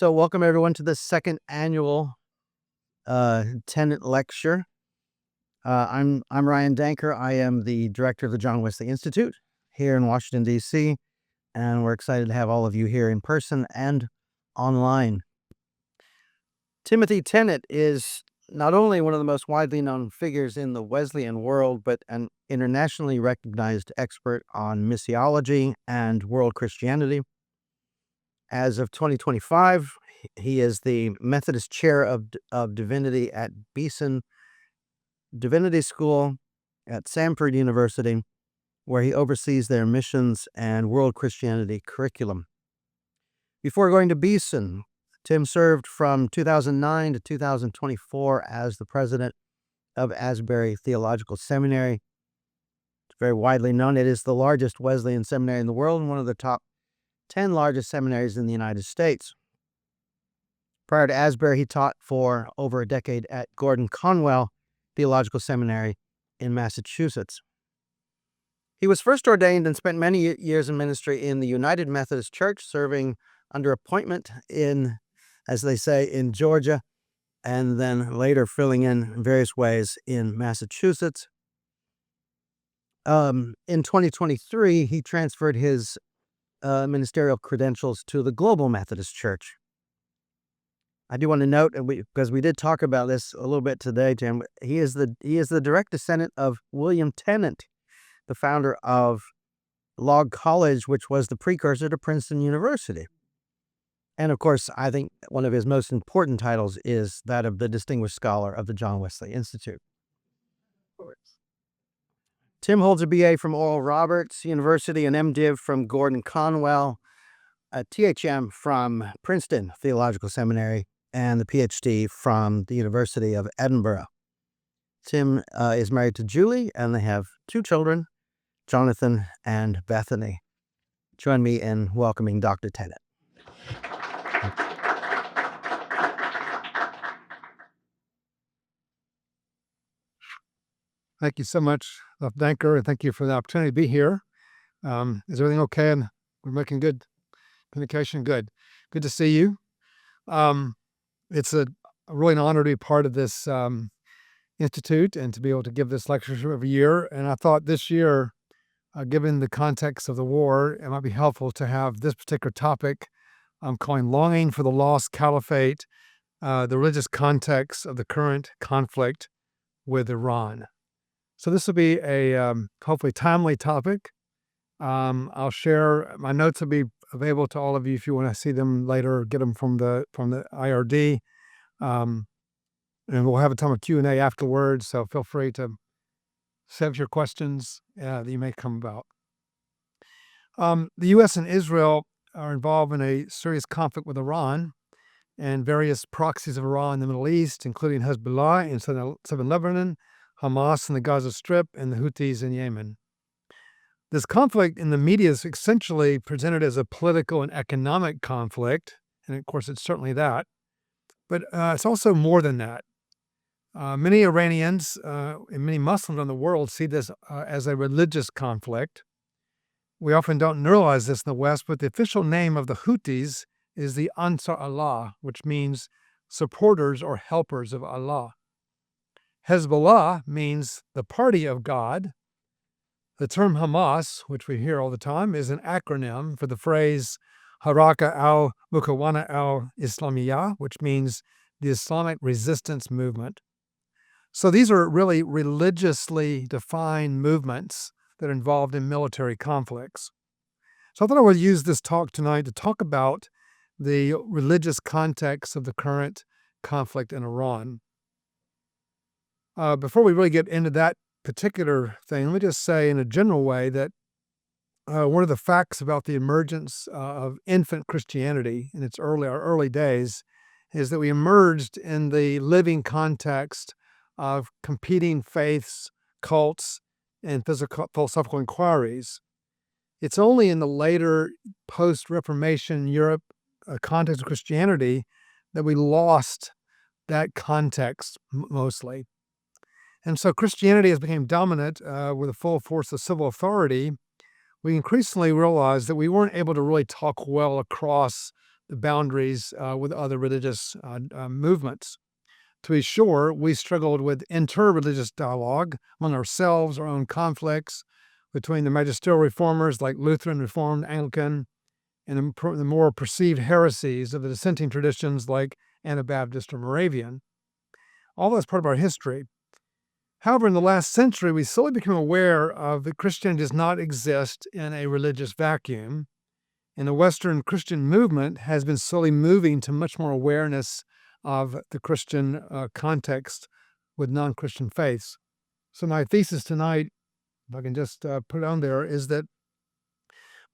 So welcome everyone to the second annual Tennent lecture. I'm Ryan Danker. I am the director of the John Wesley Institute here in Washington, D.C., and we're excited to have all of you here in person and online. Timothy Tennent is not only one of the most widely known figures in the Wesleyan world, but an internationally recognized expert on missiology and world Christianity. As of 2025, he is the Methodist Chair of Divinity at Beeson Divinity School at Samford University, where he oversees their missions and world Christianity curriculum. Before going to Beeson, Tim served from 2009 to 2024 as the president of Asbury Theological Seminary. It's very widely known. It is the largest Wesleyan seminary in the world and one of the top 10 largest seminaries in the United States. Prior to Asbury, he taught for over a decade at Gordon Conwell Theological Seminary in Massachusetts. He was first ordained and spent many years in ministry in the United Methodist Church, serving under appointment in, as they say, in Georgia, and then later filling in various ways in Massachusetts. In 2023, he transferred his ministerial credentials to the Global Methodist Church. I do want to note, because we did talk about this a little bit today, Tim, he is the direct descendant of William Tennent, the founder of Log College, which was the precursor to Princeton University. And of course, I think one of his most important titles is that of the Distinguished Scholar of the John Wesley Institute. Tim holds a BA from Oral Roberts University, an MDiv from Gordon Conwell, a THM from Princeton Theological Seminary, and the PhD from the University of Edinburgh. Tim is married to Julie, and they have two children, Jonathan and Bethany. Join me in welcoming Dr. Tennent. Thank you so much, Dr. Danker, and thank you for the opportunity to be here. Is everything okay? And we're making good communication? Good. Good to see you. It's a really an honor to be part of this institute and to be able to give this lecture every year. And I thought this year, given the context of the war, it might be helpful to have this particular topic I'm calling Longing for the Lost Caliphate, the religious context of the current conflict with Iran. So this will be a hopefully timely topic. I'll share, my notes will be available to all of you if you want to see them later or get them from the IRD. And we'll have a time of Q&A afterwards, so feel free to save your questions that you may come about. The U.S. and Israel are involved in a serious conflict with Iran and various proxies of Iran in the Middle East, including Hezbollah in southern Lebanon, Hamas in the Gaza Strip, and the Houthis in Yemen. This conflict in the media is essentially presented as a political and economic conflict, and of course it's certainly that, but it's also more than that. Many Iranians and many Muslims in the world see this as a religious conflict. We often don't realize this in the West, but the official name of the Houthis is the Ansar Allah, which means supporters or helpers of Allah. Hezbollah means the party of God. The term Hamas, which we hear all the time, is an acronym for the phrase Haraka al-Mukawana al-Islamiyah, which means the Islamic resistance movement. So these are really religiously defined movements that are involved in military conflicts. So I thought I would use this talk tonight to talk about the religious context of the current conflict in Iran. Before we really get into that particular thing, let me just say in a general way that one of the facts about the emergence of infant Christianity in its early days is that we emerged in the living context of competing faiths, cults, and philosophical inquiries. It's only in the later post-Reformation Europe context of Christianity that we lost that context mostly. And so Christianity has become dominant with the full force of civil authority. We increasingly realized that we weren't able to really talk well across the boundaries with other religious movements. To be sure, we struggled with inter-religious dialogue among ourselves, our own conflicts between the magisterial reformers like Lutheran, Reformed, Anglican, and the more perceived heresies of the dissenting traditions like Anabaptist or Moravian. All that's part of our history. However, in the last century, we slowly became aware of that Christianity does not exist in a religious vacuum, and the Western Christian movement has been slowly moving to much more awareness of the Christian context with non-Christian faiths. So my thesis tonight, if I can just put it on there, is that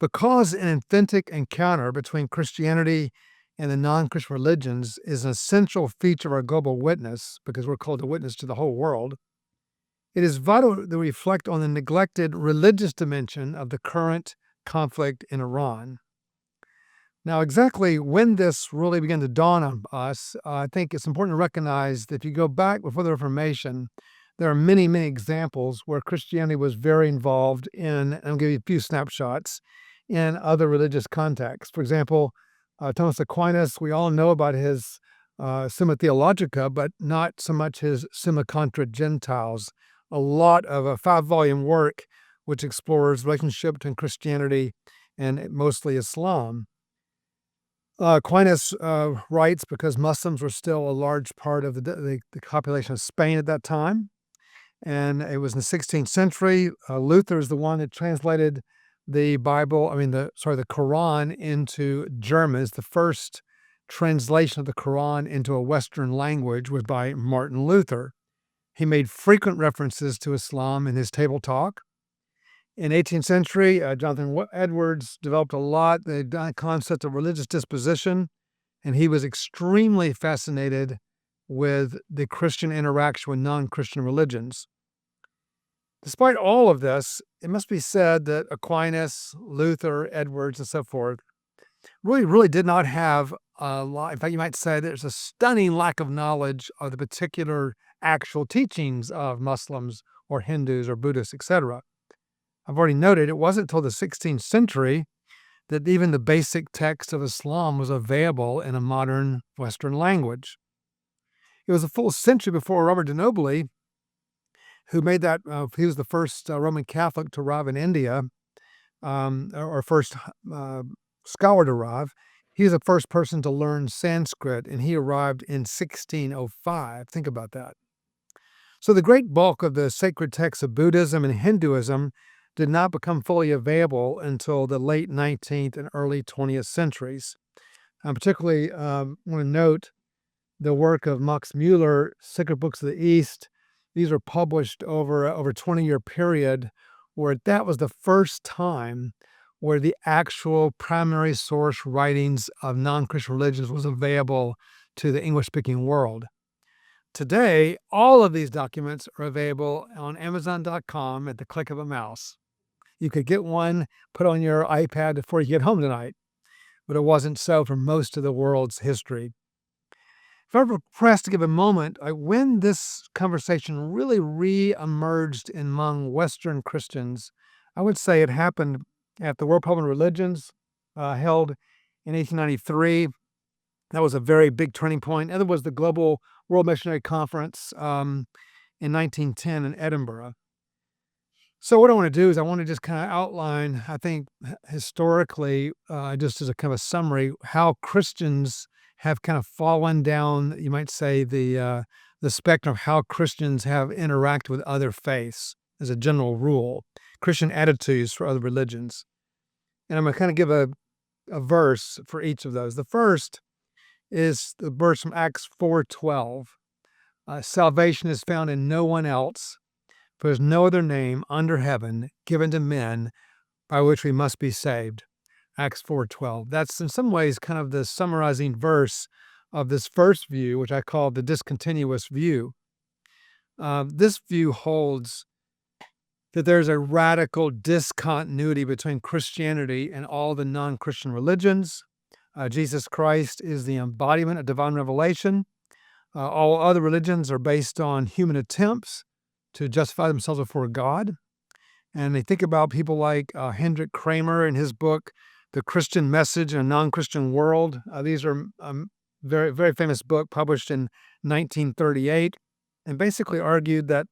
because an authentic encounter between Christianity and the non-Christian religions is an essential feature of our global witness, because we're called to witness to the whole world, it is vital that we reflect on the neglected religious dimension of the current conflict in Iran. Now, exactly when this really began to dawn on us, I think it's important to recognize that if you go back before the Reformation, there are many, many examples where Christianity was very involved in, and I'll give you a few snapshots, in other religious contexts. For example, Thomas Aquinas, we all know about his Summa Theologica, but not so much his Summa Contra Gentiles, a lot of a 5-volume work which explores relationship between Christianity and mostly Islam. Aquinas writes because Muslims were still a large part of the population of Spain at that time, and it was in the 16th century. Luther is the one that translated the Quran into German. It's the first translation of the Quran into a Western language was by Martin Luther. He made frequent references to Islam in his table talk. In the 18th century, Jonathan Edwards developed a lot the concept of religious disposition, and he was extremely fascinated with the Christian interaction with non-Christian religions. Despite all of this, it must be said that Aquinas, Luther, Edwards, and so forth really did not have a lot. In fact, you might say there's a stunning lack of knowledge of the particular actual teachings of Muslims or Hindus or Buddhists, etc. I've already noted it wasn't until the 16th century that even the basic text of Islam was available in a modern Western language. It was a full century before Robert de Nobile, who made that, he was the first Roman Catholic to arrive in India, or first scholar to arrive. He was the first person to learn Sanskrit, and he arrived in 1605. Think about that. So the great bulk of the sacred texts of Buddhism and Hinduism did not become fully available until the late 19th and early 20th centuries. I particularly want to note the work of Max Muller, Sacred Books of the East. These were published over a 20-year period where that was the first time where the actual primary source writings of non-Christian religions was available to the English-speaking world. Today, all of these documents are available on Amazon.com at the click of a mouse. You could get one put on your iPad before you get home tonight, but it wasn't so for most of the world's history. If I were pressed to give a moment, when this conversation really re-emerged among Western Christians, I would say it happened at the World Parliament of Religions held in 1893. That was a very big turning point. And there was the Global World Missionary Conference in 1910 in Edinburgh. So what I want to do is I want to just kind of outline, I think, historically, just as a kind of a summary, how Christians have kind of fallen down, you might say, the spectrum of how Christians have interacted with other faiths as a general rule, Christian attitudes for other religions. And I'm going to kind of give a verse for each of those. The first is the verse from Acts 4:12. Salvation is found in no one else, for there's no other name under heaven given to men by which we must be saved. Acts 4:12. That's in some ways kind of the summarizing verse of this first view, which I call the discontinuous view. This view holds that there's a radical discontinuity between Christianity and all the non-Christian religions. Jesus Christ is the embodiment of divine revelation. All other religions are based on human attempts to justify themselves before God. And they think about people like Hendrik Kramer in his book, The Christian Message in a Non-Christian World. These are very, very famous book published in 1938, and basically argued that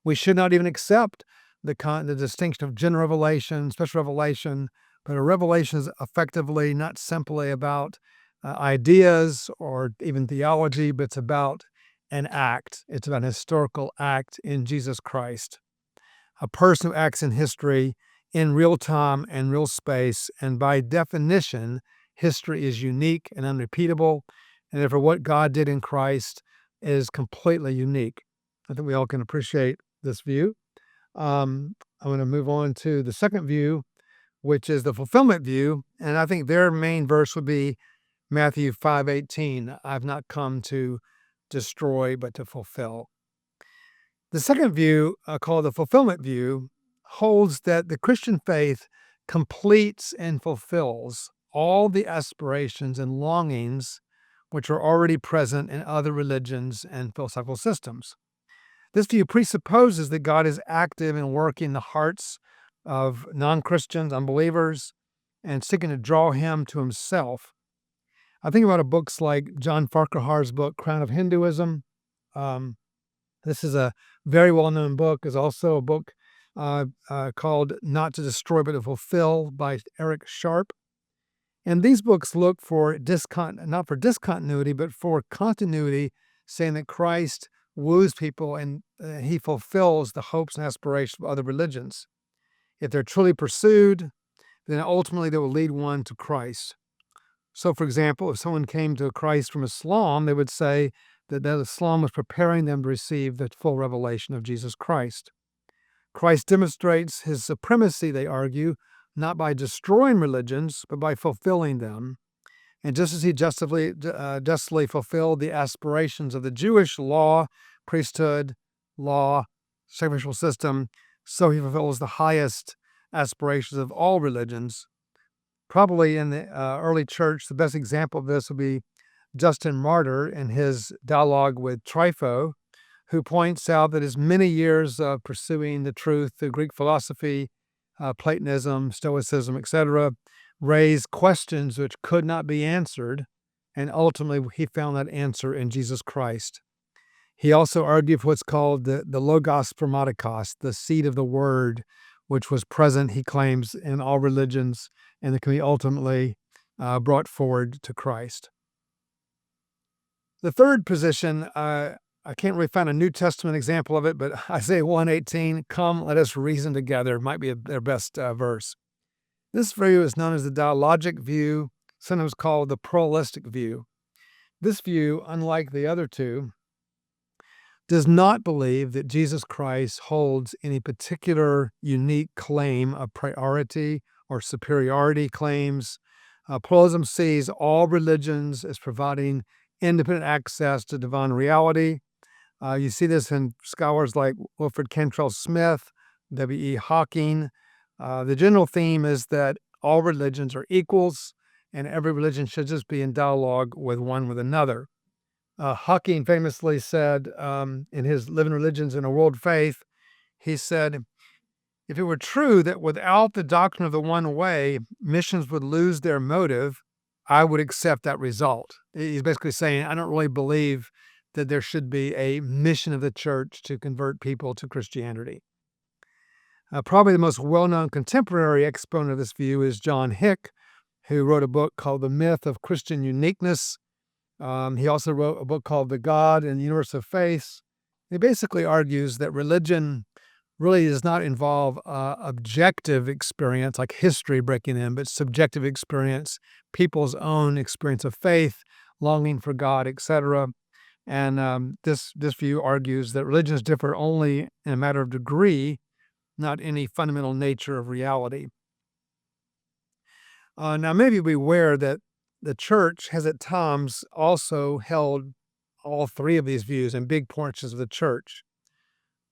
we should not even accept the distinction of general revelation, special revelation, but a revelation is effectively not simply about ideas or even theology, but it's about an act. It's about an historical act in Jesus Christ, a person who acts in history in real time and real space, and by definition, history is unique and unrepeatable, and therefore what God did in Christ is completely unique. I think we all can appreciate this view. I'm going to move on to the second view, which is the fulfillment view, and I think their main verse would be Matthew 5:18. I've not come to destroy, but to fulfill. The second view, called the fulfillment view, holds that the Christian faith completes and fulfills all the aspirations and longings which are already present in other religions and philosophical systems. This view presupposes that God is active in working the hearts of non-Christians, unbelievers, and seeking to draw him to himself. I think about books like John Farquhar's book, Crown of Hinduism. This is a very well-known book. There's also a book called Not to Destroy but to Fulfill by Eric Sharp. And these books look for not for discontinuity, but for continuity, saying that Christ woos people and he fulfills the hopes and aspirations of other religions. If they're truly pursued, then ultimately they will lead one to Christ. So, for example, if someone came to Christ from Islam, they would say that Islam was preparing them to receive the full revelation of Jesus Christ. Christ demonstrates his supremacy, they argue, not by destroying religions, but by fulfilling them. And just as he justly fulfilled the aspirations of the Jewish law, priesthood, law, sacrificial system, so he fulfills the highest aspirations of all religions. Probably in the early church, the best example of this would be Justin Martyr in his dialogue with Trypho, who points out that his many years of pursuing the truth through Greek philosophy, Platonism, Stoicism, etc., raised questions which could not be answered, and ultimately he found that answer in Jesus Christ. He also argued for what's called the Logos Spermatikos, the seed of the word, which was present, he claims, in all religions, and that can be ultimately brought forward to Christ. The third position, I can't really find a New Testament example of it, but Isaiah 1:18, come, let us reason together, might be their best verse. This view is known as the dialogic view, sometimes called the pluralistic view. This view, unlike the other two, does not believe that Jesus Christ holds any particular unique claim of priority or superiority claims. Pluralism sees all religions as providing independent access to divine reality. You see this in scholars like Wilfred Cantrell Smith, W.E. Hawking. The general theme is that all religions are equals, and every religion should just be in dialogue with one with another. Hawking famously said in his Living Religions in a World Faith, he said, if it were true that without the doctrine of the one way, missions would lose their motive, I would accept that result. He's basically saying, I don't really believe that there should be a mission of the church to convert people to Christianity. Probably the most well-known contemporary exponent of this view is John Hick, who wrote a book called The Myth of Christian Uniqueness. He also wrote a book called The God and the Universe of Faith. He basically argues that religion really does not involve objective experience like history breaking in, but subjective experience, people's own experience of faith, longing for God, etc. And this view argues that religions differ only in a matter of degree, not any fundamental nature of reality. Now, maybe be aware that the church has at times also held all three of these views in big portions of the church.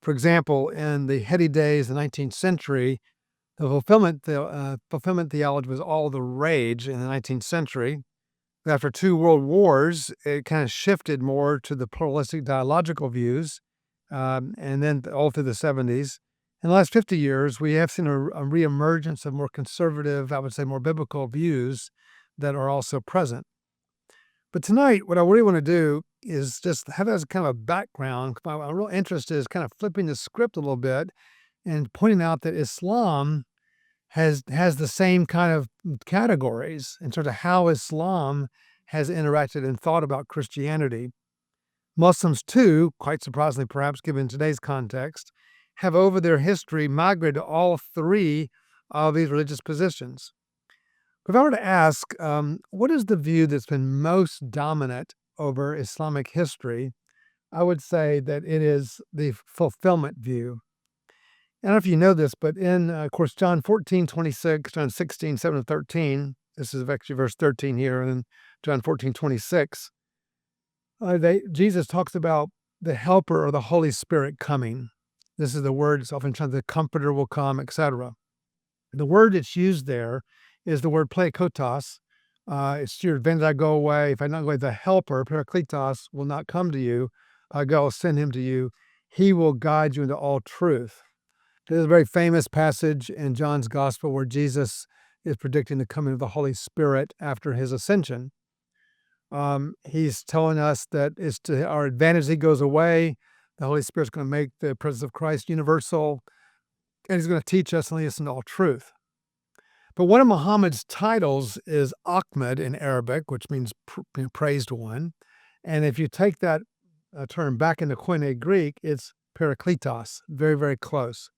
For example, in the heady days of the 19th century, the fulfillment theology was all the rage in the 19th century. After two world wars, it kind of shifted more to the pluralistic dialogical views, and then all through the 70s. In the last 50 years, we have seen a reemergence of more conservative, I would say more biblical views that are also present. But tonight, what I really want to do is just have as kind of a background. My real interest is kind of flipping the script a little bit and pointing out that Islam has the same kind of categories in terms of how Islam has interacted and thought about Christianity. Muslims, too, quite surprisingly perhaps given today's context, have over their history migrated to all three of these religious positions. If I were to ask, what is the view that's been most dominant over Islamic history, I would say that it is the fulfillment view. I don't know if you know this, but in, of course, John 14:26, John 16, 7 and 13, this is actually verse 13 here, and John 14:26, Jesus talks about the Helper or the Holy Spirit coming. This is the word, it's often translated, the Comforter will come, etc. The word that's used there is the word pleikotos. It's your when I go away, if I not go away, the Helper, Parakletos, will not come to you. I go, send him to you. He will guide you into all truth. There's a very famous passage in John's Gospel where Jesus is predicting the coming of the Holy Spirit after his ascension. He's telling us that it's to our advantage he goes away. The Holy Spirit's going to make the presence of Christ universal, and he's going to teach us and lead us into all truth. But one of Muhammad's titles is Ahmed in Arabic, which means praised one. And if you take that term back into Koine Greek, it's Parakletos, very, very close.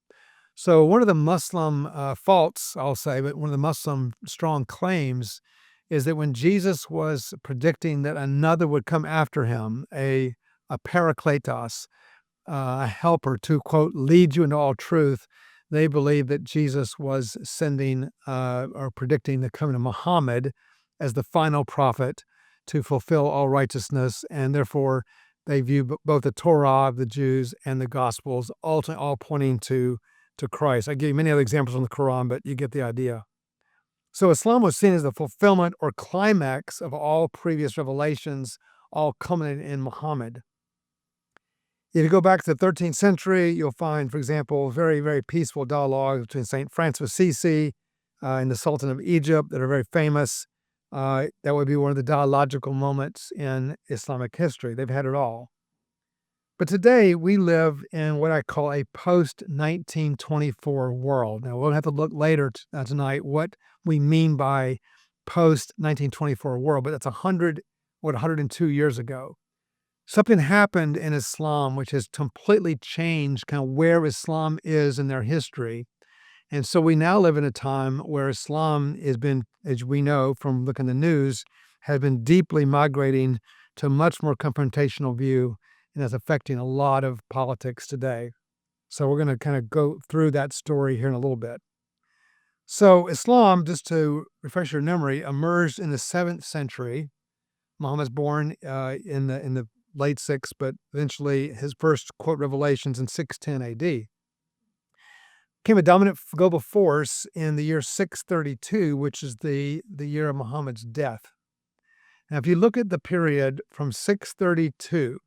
So one of the Muslim faults, I'll say, but one of the Muslim strong claims is that when Jesus was predicting that another would come after him, a parakletos, a helper to, quote, lead you into all truth, they believe that Jesus was sending or predicting the coming of Muhammad as the final prophet to fulfill all righteousness, and therefore they view both the Torah of the Jews and the Gospels ultimately all pointing to Christ. I give you many other examples from the Quran, but you get the idea. So Islam was seen as the fulfillment or climax of all previous revelations, all culminating in Muhammad. If you go back to the 13th century, you'll find, for example, very, very peaceful dialogue between St. Francis of Assisi and the Sultan of Egypt that are very famous. That would be one of the dialogical moments in Islamic history. They've had it all. But today we live in what I call a post-1924 world. Now, we'll have to look later tonight what we mean by post-1924 world, but that's 102 years ago. Something happened in Islam which has completely changed kind of where Islam is in their history. And so we now live in a time where Islam has been, as we know from looking at the news, has been deeply migrating to a much more confrontational view, and that's affecting a lot of politics today. So we're going to kind of go through that story here in a little bit. So Islam, just to refresh your memory, emerged in the 7th century. Muhammad's born in the late 6th, but eventually his first, quote, revelations in 610 AD. Became a dominant global force in the year 632, which is the year of Muhammad's death. Now, if you look at the period from 632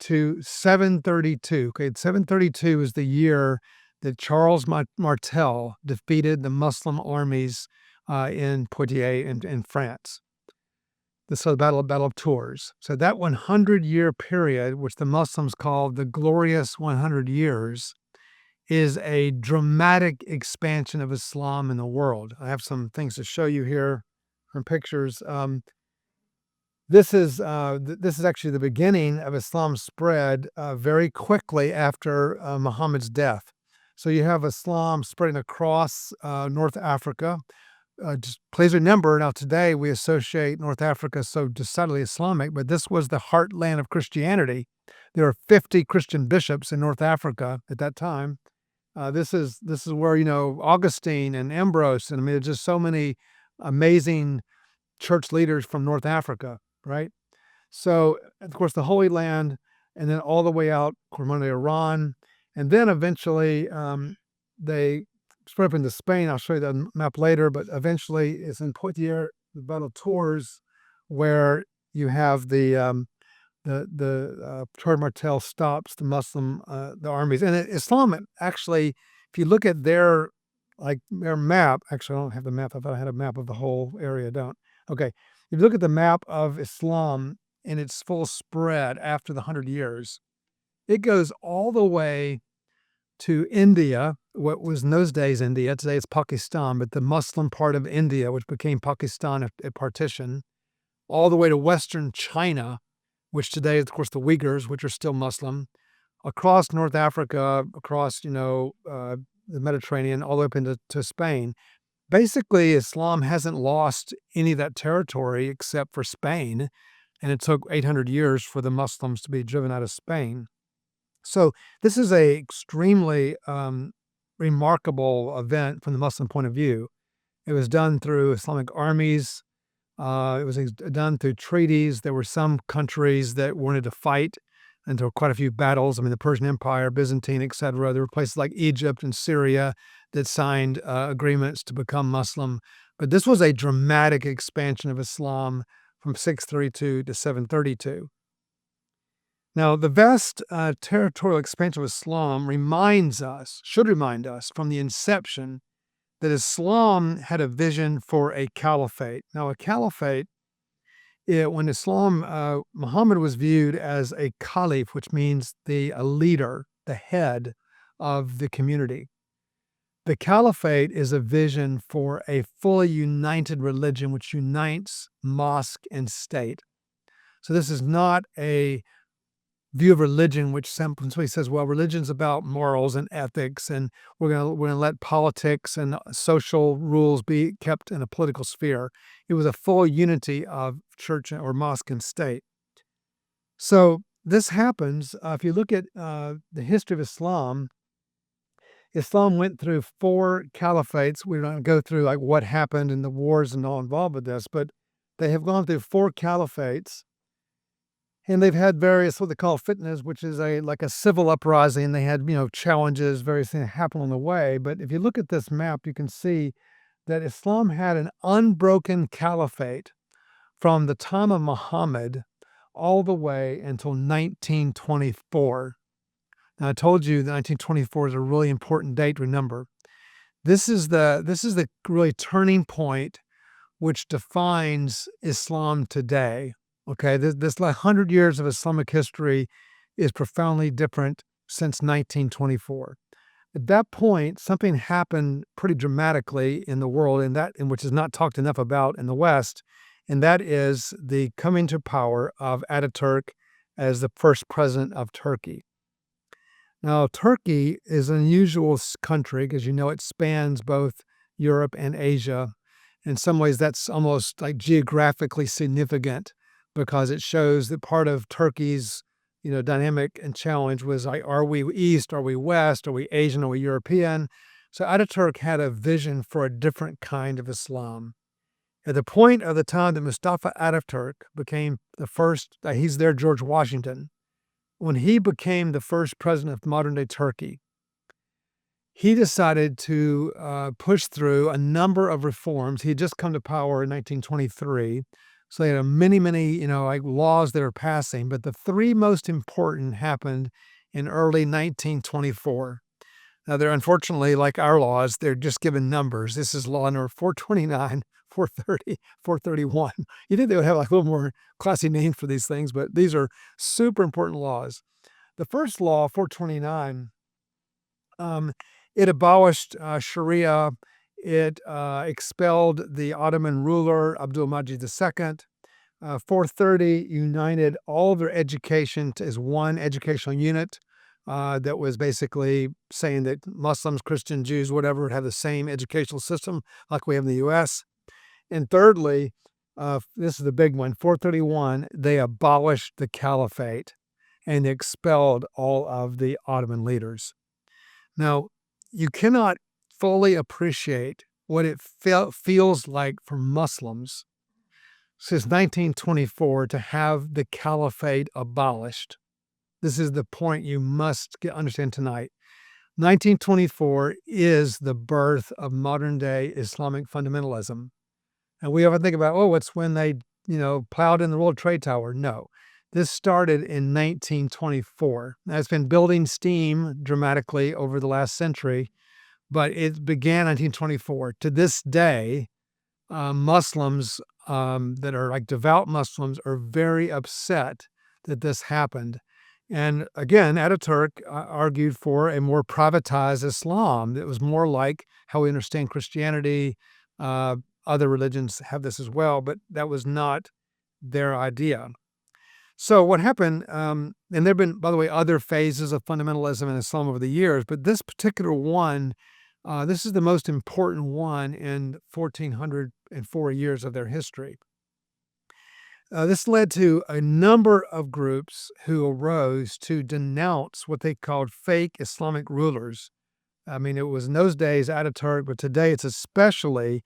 to 732, okay, 732 is the year that Charles Martel defeated the Muslim armies in Poitiers in France. This is the Battle of Tours. So that 100-year period, which the Muslims call the glorious 100 years, is a dramatic expansion of Islam in the world. I have some things to show you here from pictures. This is actually the beginning of Islam's spread very quickly after Muhammad's death. So you have Islam spreading across North Africa. Just please remember, now today we associate North Africa so decidedly Islamic, but this was the heartland of Christianity. There were 50 Christian bishops in North Africa at that time. This is where, Augustine and Ambrose, and I mean, there's just so many amazing church leaders from North Africa, right? So, of course, the Holy Land, and then all the way out, to Iran, and then eventually they spread up into Spain. I'll show you the map later, but eventually it's in Poitiers, the Battle of Tours, where you have the Torah Martel stops the Muslim the armies. And Islam actually, if you look at their map, actually I don't have the map. I thought I had a map of the whole area. I don't. Okay, if you look at the map of Islam in its full spread after the 100 years, it goes all the way to India, what was in those days India. Today it's Pakistan, but the Muslim part of India, which became Pakistan at partition, all the way to Western China, which today is, of course, the Uyghurs, which are still Muslim, across North Africa, across, the Mediterranean, all the way up into Spain. Basically, Islam hasn't lost any of that territory except for Spain, and it took 800 years for the Muslims to be driven out of Spain. So this is a extremely remarkable event from the Muslim point of view. It was done through Islamic armies. It was done through treaties. There were some countries that wanted to fight, and there were quite a few battles. I mean, the Persian Empire, Byzantine, etc. There were places like Egypt and Syria that signed agreements to become Muslim. But this was a dramatic expansion of Islam from 632 to 732. Now, the vast territorial expansion of Islam should remind us from the inception that Islam had a vision for a caliphate. Now, a caliphate, when Muhammad was viewed as a caliph, which means a leader, the head of the community. The caliphate is a vision for a fully united religion which unites mosque and state. So this is not a view of religion which simply says, well, religion's about morals and ethics, and we're gonna let politics and social rules be kept in a political sphere. It was a full unity of church or mosque and state. So this happens, if you look at the history of Islam, Islam went through 4 caliphates. We're not going to go through what happened and the wars and all involved with this, but they have gone through 4 caliphates. And they've had various what they call fitnas, which is a civil uprising. They had, challenges, various things happen on the way. But if you look at this map, you can see that Islam had an unbroken caliphate from the time of Muhammad all the way until 1924. Now, I told you that 1924 is a really important date to remember. This is the really turning point which defines Islam today. Okay, this 100 years of Islamic history is profoundly different since 1924. At that point, something happened pretty dramatically in the world, in which is not talked enough about in the West, and that is the coming to power of Ataturk as the first president of Turkey. Now, Turkey is an unusual country because it spans both Europe and Asia. In some ways, that's almost geographically significant, because it shows that part of Turkey's, dynamic and challenge was are we East, are we West, are we Asian, are we European? So Ataturk had a vision for a different kind of Islam. At the point of the time that Mustafa Ataturk became the first, he's their George Washington, when he became the first president of modern-day Turkey, he decided to push through a number of reforms. He had just come to power in 1923. So they had many, laws that are passing, but the 3 most important happened in early 1924. Now, they're unfortunately, like our laws, they're just given numbers. This is law number 429, 430, 431. You think they would have a little more classy names for these things, but these are super important laws. The first law, 429, it abolished Sharia. It expelled the Ottoman ruler, Abdulmajid II. 430 united all of their education as one educational unit that was basically saying that Muslims, Christians, Jews, whatever, would have the same educational system like we have in the U.S. And thirdly, this is the big one, 431, they abolished the caliphate and expelled all of the Ottoman leaders. Now, you cannot fully appreciate what it feels like for Muslims since 1924 to have the caliphate abolished. This is the point you must understand tonight. 1924 is the birth of modern-day Islamic fundamentalism. And we often think about, it's when they, plowed in the World Trade Tower. No. This started in 1924. Now, it's been building steam dramatically over the last century, but it began in 1924. To this day, Muslims that are like devout Muslims are very upset that this happened. And again, Ataturk argued for a more privatized Islam that was more like how we understand Christianity. Other religions have this as well, but that was not their idea. So what happened, and there have been, by the way, other phases of fundamentalism in Islam over the years, but this particular one, this is the most important one in 1,404 years of their history. This led to a number of groups who arose to denounce what they called fake Islamic rulers. I mean, it was in those days Ataturk, but today it's especially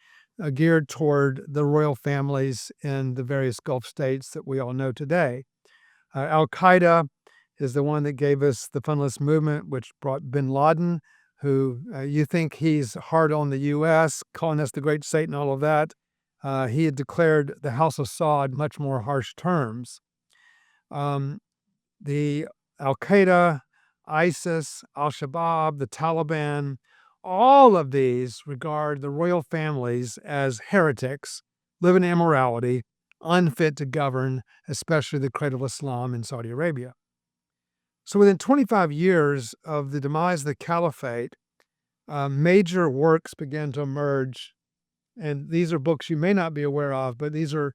geared toward the royal families in the various Gulf states that we all know today. Al-Qaeda is the one that gave us the fundamentalist movement, which brought bin Laden, who you think he's hard on the U.S., calling us the great Satan, all of that. He had declared the House of Saud much more harsh terms. The Al-Qaeda, ISIS, Al-Shabaab, the Taliban, all of these regard the royal families as heretics, live in immorality, unfit to govern, especially the cradle of Islam in Saudi Arabia. So within 25 years of the demise of the caliphate, major works began to emerge. And these are books you may not be aware of, but these are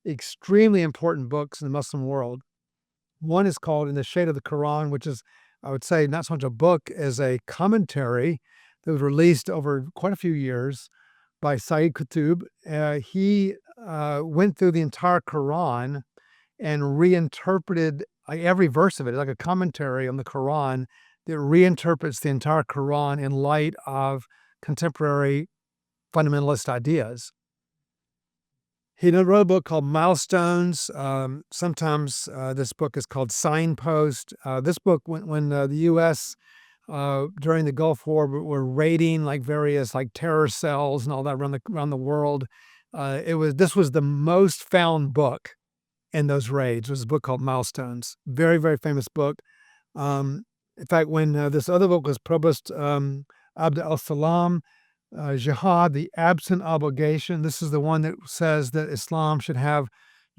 extremely important books in the Muslim world. One is called In the Shade of the Quran, which is, I would say, not so much a book as a commentary that was released over quite a few years by Sayyid Qutb. He went through the entire Quran and reinterpreted every verse of it. It's like a commentary on the Quran that reinterprets the entire Quran in light of contemporary fundamentalist ideas. He wrote a book called Milestones. Sometimes this book is called Signpost. This book, when the U.S. During the Gulf War were raiding like various like terror cells and all that around the world, this was the most found book in those raids. It was a book called Milestones. Very, very famous book. In fact, when this other book was published, Abd al-Salam, Jihad, the absent obligation. This is the one that says that Islam should have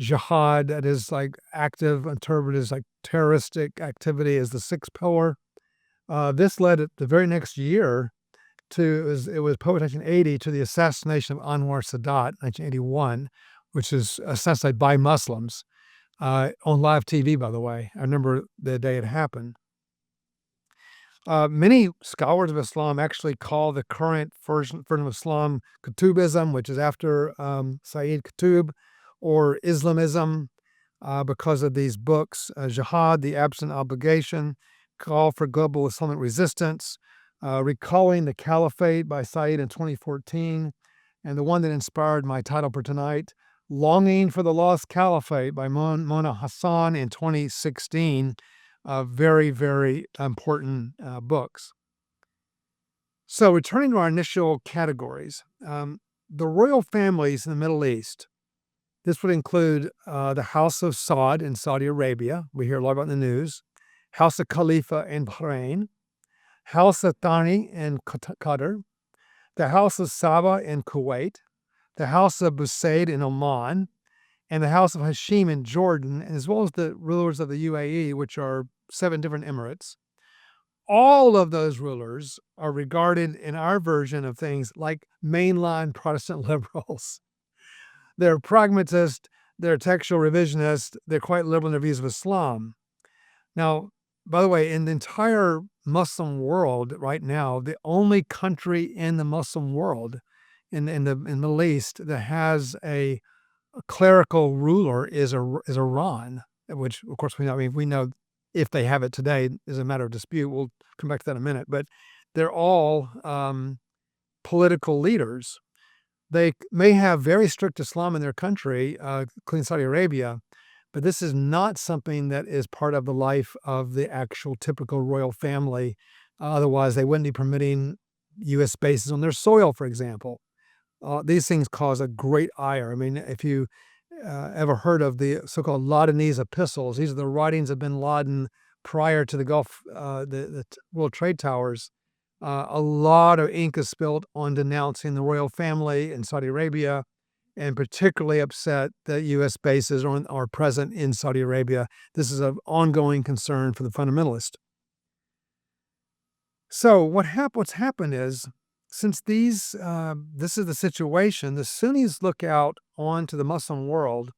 jihad, that is like active, interpreted as like terroristic activity, as the sixth pillar. This led the very next year to, it was published in 1980, to the assassination of Anwar Sadat in 1981, which is assassinated by Muslims on live TV, by the way. I remember the day it happened. Many scholars of Islam actually call the current version of Islam Qutubism, which is after Sayyid Qutb, or Islamism, because of these books, Jihad, the Absent Obligation, Call for Global Islamic Resistance, Recalling the Caliphate by Sayyid in 2014, and the one that inspired my title for tonight, Longing for the Lost Caliphate by Mona Hassan in 2016. Very, very important books. So returning to our initial categories, the royal families in the Middle East, this would include the House of Saud in Saudi Arabia. We hear a lot about in the news. House of Khalifa in Bahrain. House of Thani in Qatar. The House of Saba in Kuwait. The House of Busaid in Oman. And the House of Hashim in Jordan, as well as the rulers of the UAE, which are 7 different emirates. All of those rulers are regarded in our version of things like mainline Protestant liberals. They're pragmatists, they're textual revisionists, they're quite liberal in their views of Islam. Now, by the way, in the entire Muslim world right now, the only country in the Muslim world, in the Middle East, that has a clerical ruler is Iran, which of course we know if they have it today is a matter of dispute. We'll come back to that in a minute, but they're all political leaders. They may have very strict Islam in their country, including Saudi Arabia, but this is not something that is part of the life of the actual typical royal family. Otherwise, they wouldn't be permitting U.S. bases on their soil, for example. These things cause a great ire. I mean, if you ever heard of the so-called Ladenese epistles. These are the writings of bin Laden prior to the World Trade Towers. A lot of ink is spilled on denouncing the royal family in Saudi Arabia, and particularly upset that U.S. bases are present in Saudi Arabia. This is an ongoing concern for the fundamentalists. So what's happened is, since this is the situation, the Sunnis look out onto the Muslim world,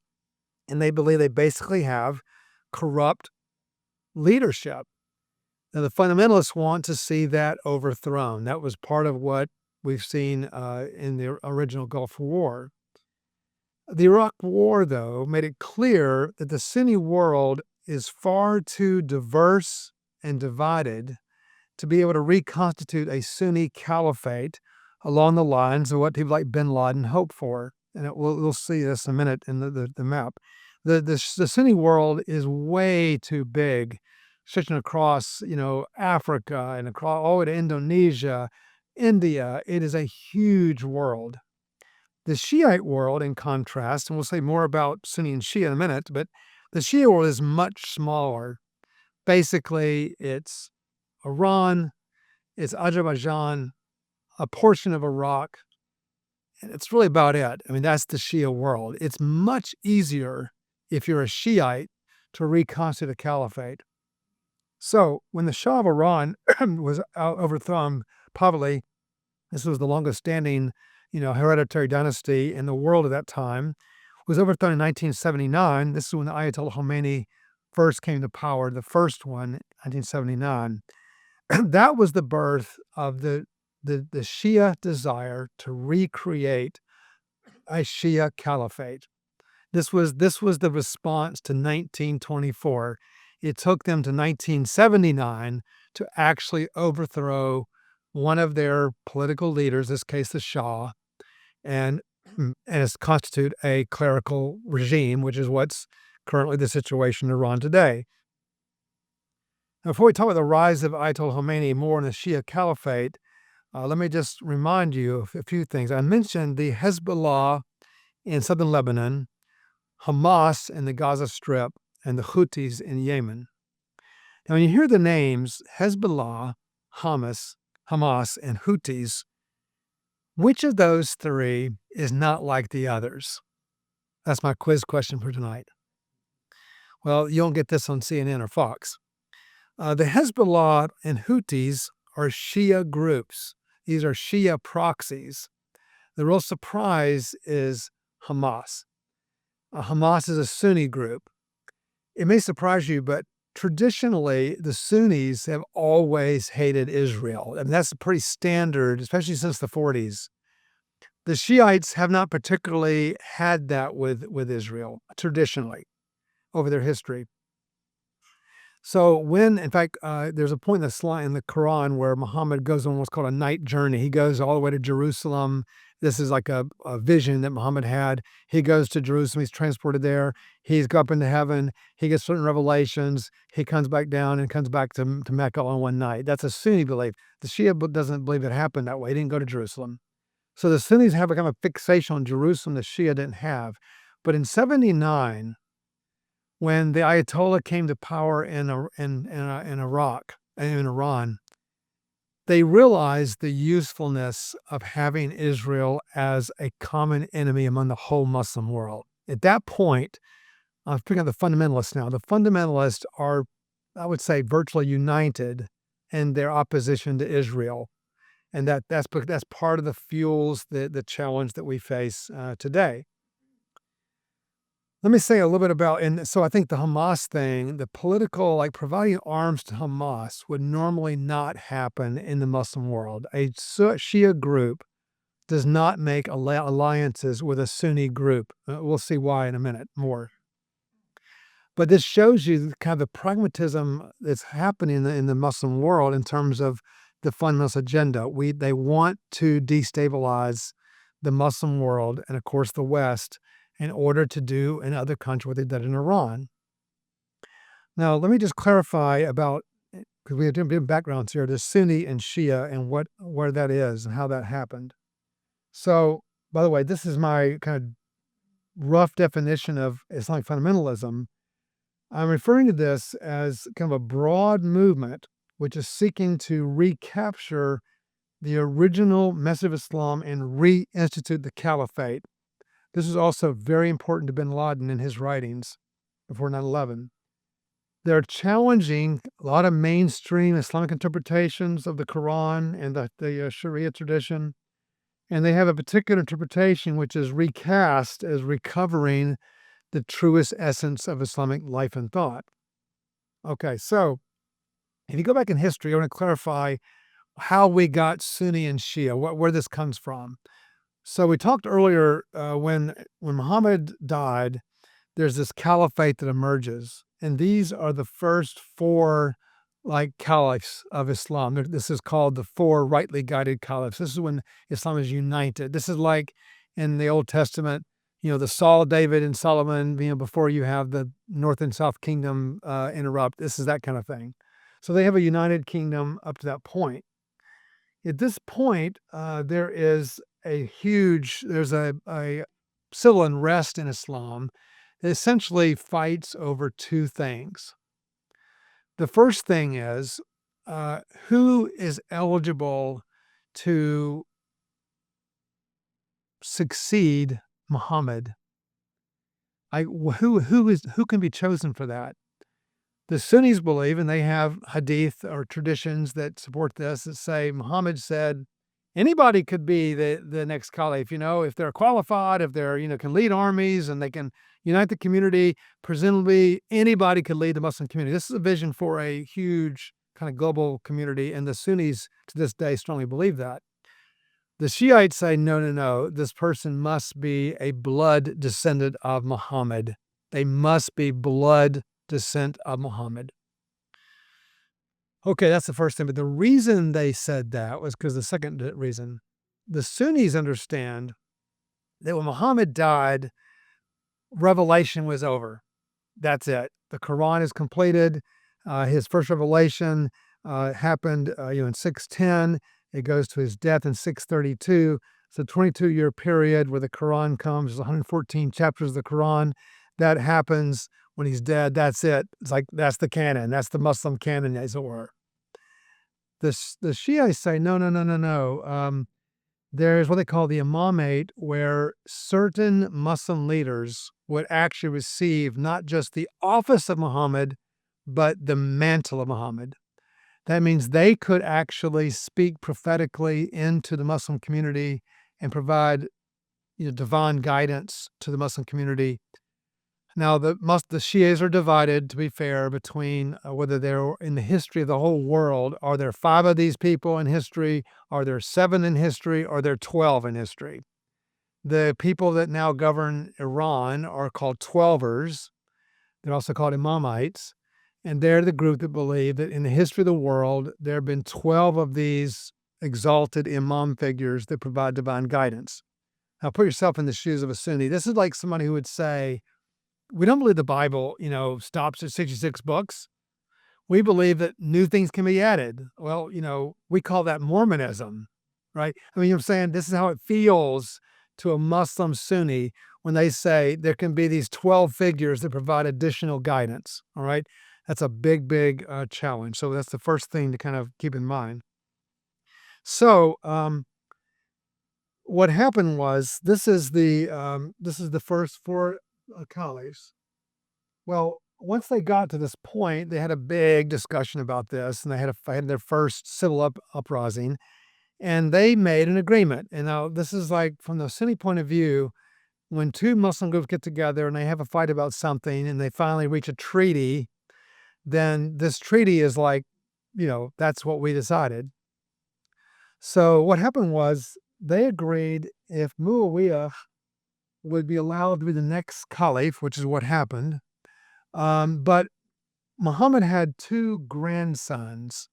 and they believe they basically have corrupt leadership. Now, the fundamentalists want to see that overthrown. That was part of what we've seen in the original Gulf War. The Iraq War, though, made it clear that the Sunni world is far too diverse and divided to be able to reconstitute a Sunni caliphate along the lines of what people like bin Laden hoped for. And we'll see this in a minute in the map. The Sunni world is way too big, stretching across, Africa and across all the way to Indonesia, India. It is a huge world. The Shiite world, in contrast, and we'll say more about Sunni and Shia in a minute, but the Shia world is much smaller. Basically, it's Iran, it's Azerbaijan, a portion of Iraq, and it's really about it. I mean, that's the Shia world. It's much easier, if you're a Shiite, to reconstitute a caliphate. So when the Shah of Iran was overthrown, Pahlavi, this was the longest standing hereditary dynasty in the world at that time, was overthrown in 1979. This is when the Ayatollah Khomeini first came to power, the first one, 1979. That was the birth of the Shia desire to recreate a Shia caliphate. This was the response to 1924. It took them to 1979 to actually overthrow one of their political leaders, in this case the Shah, and constitute a clerical regime, which is what's currently the situation in Iran today. Now, before we talk about the rise of Ayatollah Khomeini more in the Shia Caliphate, let me just remind you of a few things. I mentioned the Hezbollah in southern Lebanon, Hamas in the Gaza Strip, and the Houthis in Yemen. Now, when you hear the names Hezbollah, Hamas, and Houthis, which of those three is not like the others? That's my quiz question for tonight. Well, you don't get this on CNN or Fox. The Hezbollah and Houthis are Shia groups. These are Shia proxies. The real surprise is Hamas. Hamas is a Sunni group. It may surprise you, but traditionally, the Sunnis have always hated Israel. I mean, that's pretty standard, especially since the 40s. The Shiites have not particularly had that with Israel, traditionally, over their history. So in fact, there's a point in the Quran where Muhammad goes on what's called a night journey. He goes all the way to Jerusalem. This is like a vision that Muhammad had. He goes to Jerusalem. He's transported there. He's go up into heaven. He gets certain revelations. He comes back down and comes back to Mecca on one night. That's a Sunni belief. The Shia doesn't believe it happened that way. He didn't go to Jerusalem. So the Sunnis have a kind of fixation on Jerusalem the Shia didn't have. But in 79, when the Ayatollah came to power in Iraq and in Iran, they realized the usefulness of having Israel as a common enemy among the whole Muslim world. At that point, I'm picking up the fundamentalists now. The fundamentalists are, I would say, virtually united in their opposition to Israel. And that's part of the fuels the challenge that we face today. Let me say a little bit about, and so I think the Hamas thing, the political, like providing arms to Hamas would normally not happen in the Muslim world. A Shia group does not make alliances with a Sunni group. We'll see why in a minute more. But this shows you kind of the pragmatism that's happening in the Muslim world in terms of the fundamentalist agenda. They want to destabilize the Muslim world and, of course, the West in order to do in other countries what they did in Iran. Now, let me just clarify about, because we have different backgrounds here, the Sunni and Shia and where that is and how that happened. So, by the way, this is my kind of rough definition of Islamic fundamentalism, I'm referring to this as kind of a broad movement which is seeking to recapture the original message of Islam and reinstitute the caliphate. This is also very important to bin Laden in his writings before 9/11. They're challenging a lot of mainstream Islamic interpretations of the Quran and the Sharia tradition, and they have a particular interpretation which is recast as recovering the truest essence of Islamic life and thought. Okay, so if you go back in history, I want to clarify how we got Sunni and Shia, where this comes from. So we talked earlier when Muhammad died, there's this caliphate that emerges, and these are the first four like caliphs of Islam. This is called the four rightly guided caliphs. This is when Islam is united. This is like in the Old Testament, the Saul, David, and Solomon. Before you have the North and South Kingdom interrupt. This is that kind of thing. So they have a united kingdom up to that point. At this point, there's a civil unrest in Islam that essentially fights over two things. The first thing is who is eligible to succeed Muhammad? Who can be chosen for that? The Sunnis believe, and they have hadith or traditions that support this, that say Muhammad said anybody could be the next caliph, if they're qualified, if they're, can lead armies and they can unite the community, presumably anybody could lead the Muslim community. This is a vision for a huge kind of global community, and the Sunnis to this day strongly believe that. The Shiites say, no, no, no, this person must be a blood descendant of Muhammad. They must be blood descent of Muhammad. Okay, that's the first thing. But the reason they said that was because the second reason, the Sunnis understand that when Muhammad died, revelation was over. That's it. The Quran is completed. His first revelation happened, in 610. It goes to his death in 632. It's a 22-year period where the Quran comes. There's 114 chapters of the Quran. That happens when he's dead. That's it. It's like, that's the canon. That's the Muslim canon, as it were. The Shiites say, no, no, no, no, no. There's what they call the imamate, where certain Muslim leaders would actually receive not just the office of Muhammad, but the mantle of Muhammad. That means they could actually speak prophetically into the Muslim community and provide, divine guidance to the Muslim community. Now, the Shias are divided, to be fair, between whether they're in the history of the whole world. Are there 5 of these people in history? Are there 7 in history? Are there 12 in history? The people that now govern Iran are called Twelvers. They're also called Imamites. And they're the group that believe that in the history of the world, there have been 12 of these exalted imam figures that provide divine guidance. Now, put yourself in the shoes of a Sunni. This is like somebody who would say, we don't believe the Bible, stops at 66 books. We believe that new things can be added. Well, we call that Mormonism, right? I mean, I'm saying this is how it feels to a Muslim Sunni when they say there can be these 12 figures that provide additional guidance, all right? That's a big, big challenge. So that's the first thing to kind of keep in mind. So what happened was, this is the first 4 caliphs. Well, once they got to this point, they had a big discussion about this, and they had their first civil uprising, and they made an agreement. And now this is like, from the Sunni point of view, when 2 Muslim groups get together and they have a fight about something and they finally reach a treaty, then this treaty is like, that's what we decided. So what happened was, they agreed if Muawiyah would be allowed to be the next caliph, which is what happened. But Muhammad had 2 grandsons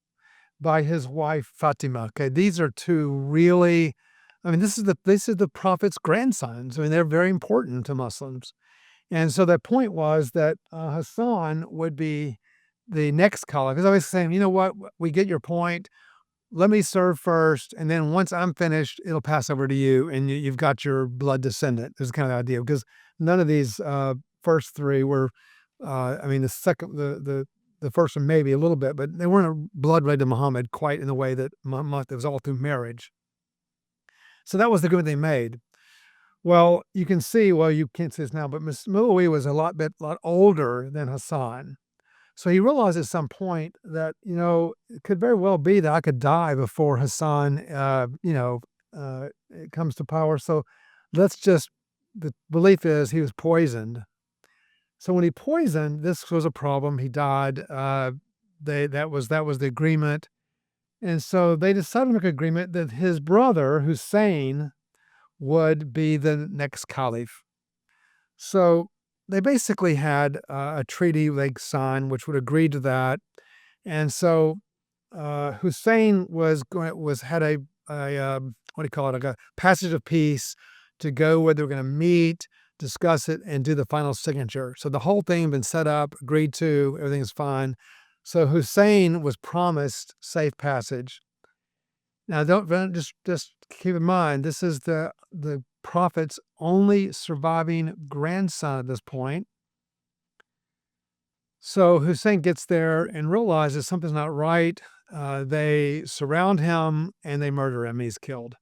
by his wife Fatima. Okay, these are 2 really, this is the Prophet's grandsons. They're very important to Muslims. And so the point was that Hassan would be the next caliph. He's always saying, you know what, we get your point. let me serve first, and then once I'm finished, it'll pass over to you, and you've got your blood descendant. Is kind of the idea because none of these first three were. I mean, the second, the first one maybe a little bit, but they weren't a blood related to Muhammad quite in the way that Muhammad, it was all through marriage. So that was the agreement they made. Well, you can see. Well, you can't see this now, but Muawi was a lot older than Hassan. So he realized at some point that, it could very well be that I could die before Hassan, it comes to power. So the belief is he was poisoned. So when he poisoned, this was a problem. He died. That was the agreement. And so they decided to make an agreement that his brother, Hussein, would be the next caliph. So they basically had a treaty they signed, which would agree to that. And so Hussein had a what do you call it, like a passage of peace to go where they were going to meet, discuss it, and do the final signature. So the whole thing had been set up, agreed to, everything is fine. So Hussein was promised safe passage. Now, don't just keep in mind, this is the Prophet's only surviving grandson at this point. So Hussein gets there and realizes something's not right. They surround him and they murder him. He's killed.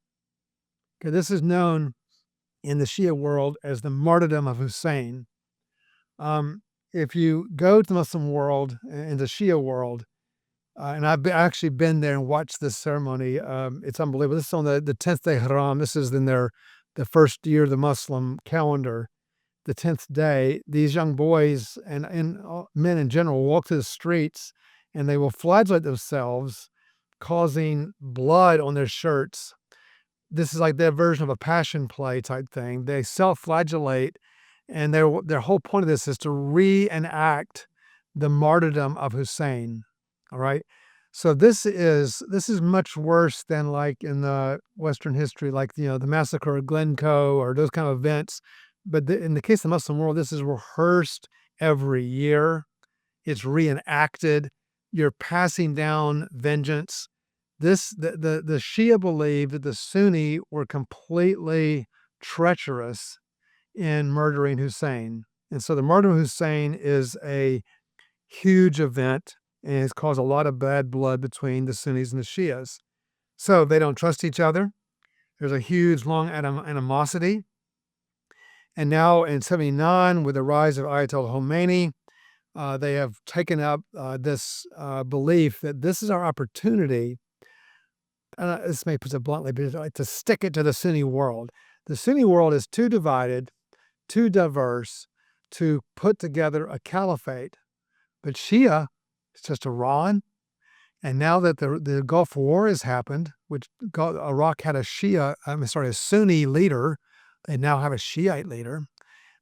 Okay, this is known in the Shia world as the martyrdom of Hussein. If you go to the Muslim world, in the Shia world, and I've actually been there and watched this ceremony. It's unbelievable. This is on the 10th day Haram. This is in the first year of the Muslim calendar, the 10th day. These young boys and men in general walk to the streets and they will flagellate themselves, causing blood on their shirts. This is like their version of a passion play type thing. They self-flagellate, and their whole point of this is to reenact the martyrdom of Hussein. All right. So this is much worse than like in the Western history, like, the massacre of Glencoe or those kind of events. But in the case of the Muslim world, this is rehearsed every year. It's reenacted. You're passing down vengeance. The Shia believe that the Sunni were completely treacherous in murdering Hussein. And so the murder of Hussein is a huge event, and it's caused a lot of bad blood between the Sunnis and the Shias. So they don't trust each other. There's a huge, long animosity. And now in 79, with the rise of Ayatollah Khomeini, they have taken up this belief that this is our opportunity, and this may put it bluntly, but to stick it to the Sunni world. The Sunni world is too divided, too diverse to put together a caliphate. But Shia, it's just Iran. And now that the Gulf War has happened, which Iraq had a Sunni leader, they now have a Shiite leader.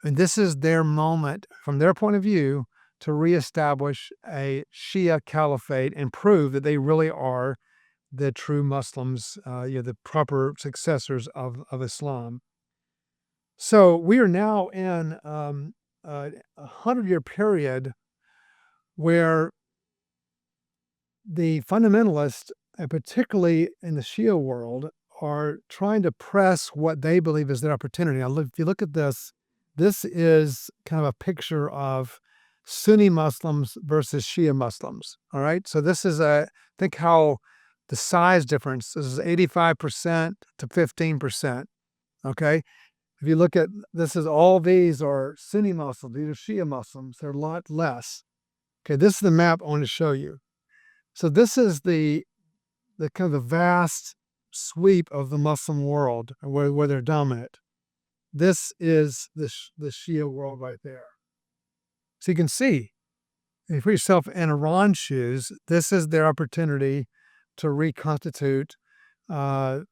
And this is their moment, from their point of view, to reestablish a Shia caliphate and prove that they really are the true Muslims, the proper successors of Islam. So we are now in a 100-year period where the fundamentalists, and particularly in the Shia world, are trying to press what they believe is their opportunity. Now, if you look at this, this is kind of a picture of Sunni Muslims versus Shia Muslims. All right. So this is think how the size difference, this is 85% to 15%. Okay. If you look at all these are Sunni Muslims, these are Shia Muslims, they're a lot less. Okay, this is the map I want to show you. So this is the kind of the vast sweep of the Muslim world where they're dominant. This is the Shia world right there. So you can see, if you put yourself in Iran's shoes, this is their opportunity to reconstitute the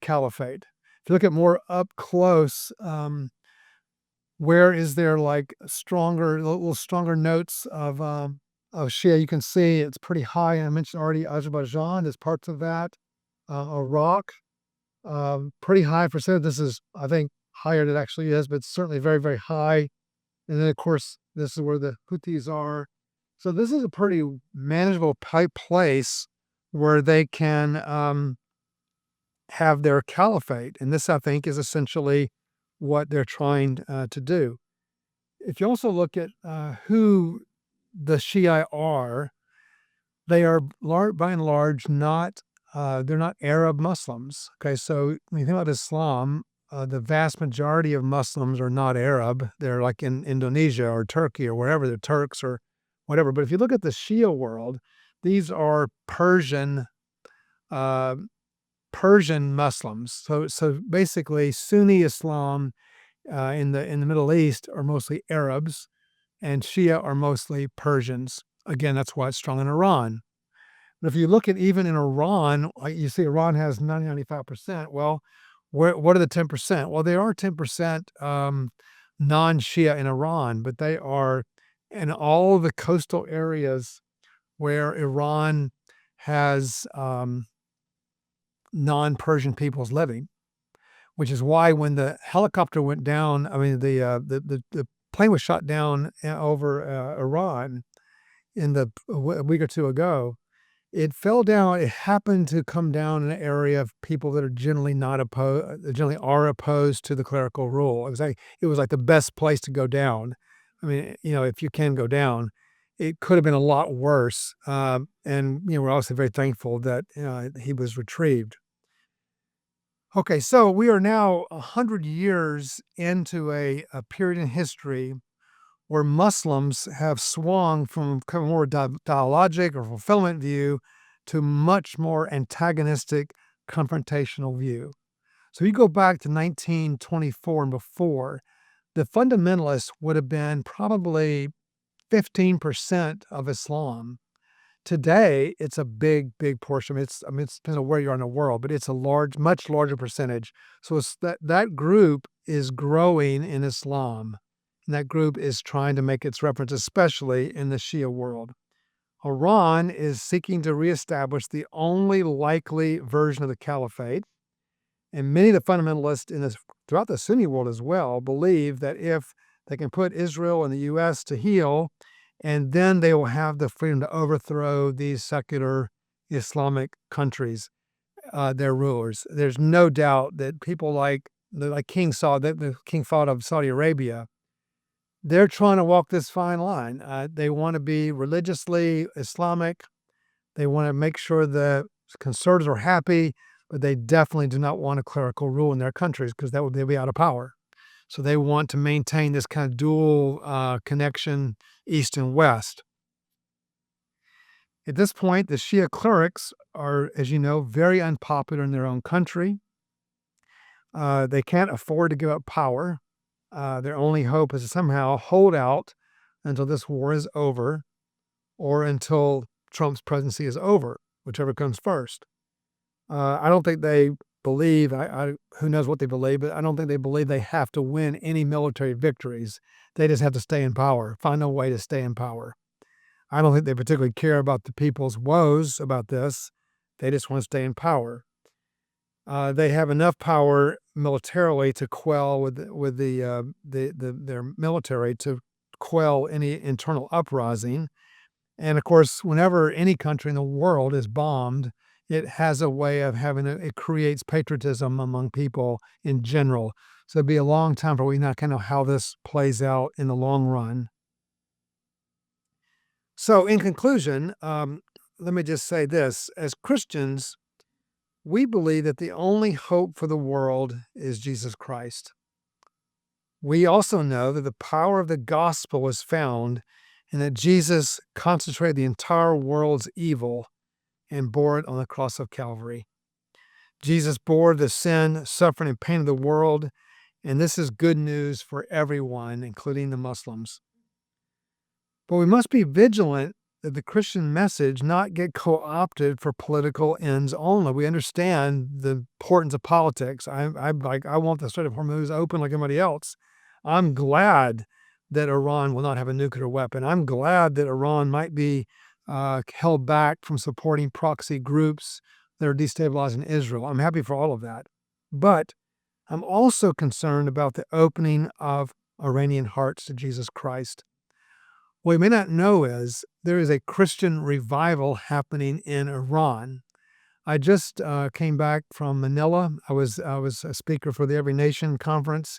caliphate. If you look at more up close, where is there like little stronger notes of Shia? You can see it's pretty high. I mentioned already Azerbaijan. There's parts of that. Iraq, pretty high percent. This is, I think, higher than it actually is, but it's certainly very, very high. And then, of course, this is where the Houthis are. So this is a pretty manageable place where they can have their caliphate. And this, I think, is essentially what they're trying to do. If you also look at who the Shia are, they are by and large not they're not Arab Muslims. Okay, so when you think about Islam, the vast majority of Muslims are not Arab. They're like in Indonesia or Turkey or wherever, they're Turks or whatever. But if you look at the Shia world, these are uh, Persian Muslims. So basically, Sunni Islam in the Middle East are mostly Arabs, and Shia are mostly Persians. Again, that's why it's strong in Iran. But if you look at even in Iran, like you see Iran has 95%. Well, what are the 10%? Well, there are 10% non-Shia in Iran, but they are in all the coastal areas where Iran has non-Persian peoples living, which is why when the helicopter went down, I mean, the plane was shot down over Iran a week or two ago. It fell down. It happened to come down in an area of people that are generally not opposed, generally are opposed to the clerical rule. It was like the best place to go down. I mean, if you can go down, it could have been a lot worse. And we're also very thankful that he was retrieved. Okay, so we are now 100 years into a period in history where Muslims have swung from kind of more dialogic or fulfillment view to much more antagonistic, confrontational view. So you go back to 1924 and before, the fundamentalists would have been probably 15% of Islam. Today, it's a big, big portion. It depends on where you are in the world, but it's a much larger percentage. So it's that group is growing in Islam. And that group is trying to make its reference, especially in the Shia world. Iran is seeking to reestablish the only likely version of the caliphate. And many of the fundamentalists throughout the Sunni world as well believe that if they can put Israel and the U.S. to heel, and then they will have the freedom to overthrow these secular Islamic countries, their rulers. There's no doubt that people like King Saud, the King Fahd of Saudi Arabia, they're trying to walk this fine line. They want to be religiously Islamic. They want to make sure the conservatives are happy, but they definitely do not want a clerical rule in their countries because they'll be out of power. So they want to maintain this kind of dual connection, East and West. At this point, the Shia clerics are, as you know, very unpopular in their own country. They can't afford to give up power. Their only hope is to somehow hold out until this war is over or until Trump's presidency is over, whichever comes first. I don't think they believe, who knows what they believe, but I don't think they believe they have to win any military victories. They just have to stay in power, find a way to stay in power. I don't think they particularly care about the people's woes about this. They just want to stay in power. They have enough power militarily to quell their military to quell any internal uprising. And of course, whenever any country in the world is bombed, it has a way of it creates patriotism among people in general. So it'd be a long time before we not kind of how this plays out in the long run. So in conclusion, let me just say this. As Christians, we believe that the only hope for the world is Jesus Christ. We also know that the power of the gospel is found in that Jesus concentrated the entire world's evil and bore it on the cross of Calvary. Jesus bore the sin, suffering, and pain of the world, and this is good news for everyone, including the Muslims. But we must be vigilant that the Christian message not get co-opted for political ends only. We understand the importance of politics. I want the Strait of Hormuz open like everybody else. I'm glad that Iran will not have a nuclear weapon. I'm glad that Iran might be held back from supporting proxy groups that are destabilizing Israel. I'm happy for all of that. But I'm also concerned about the opening of Iranian hearts to Jesus Christ. What you may not know is there is a Christian revival happening in Iran. I just came back from Manila. I was a speaker for the Every Nation conference.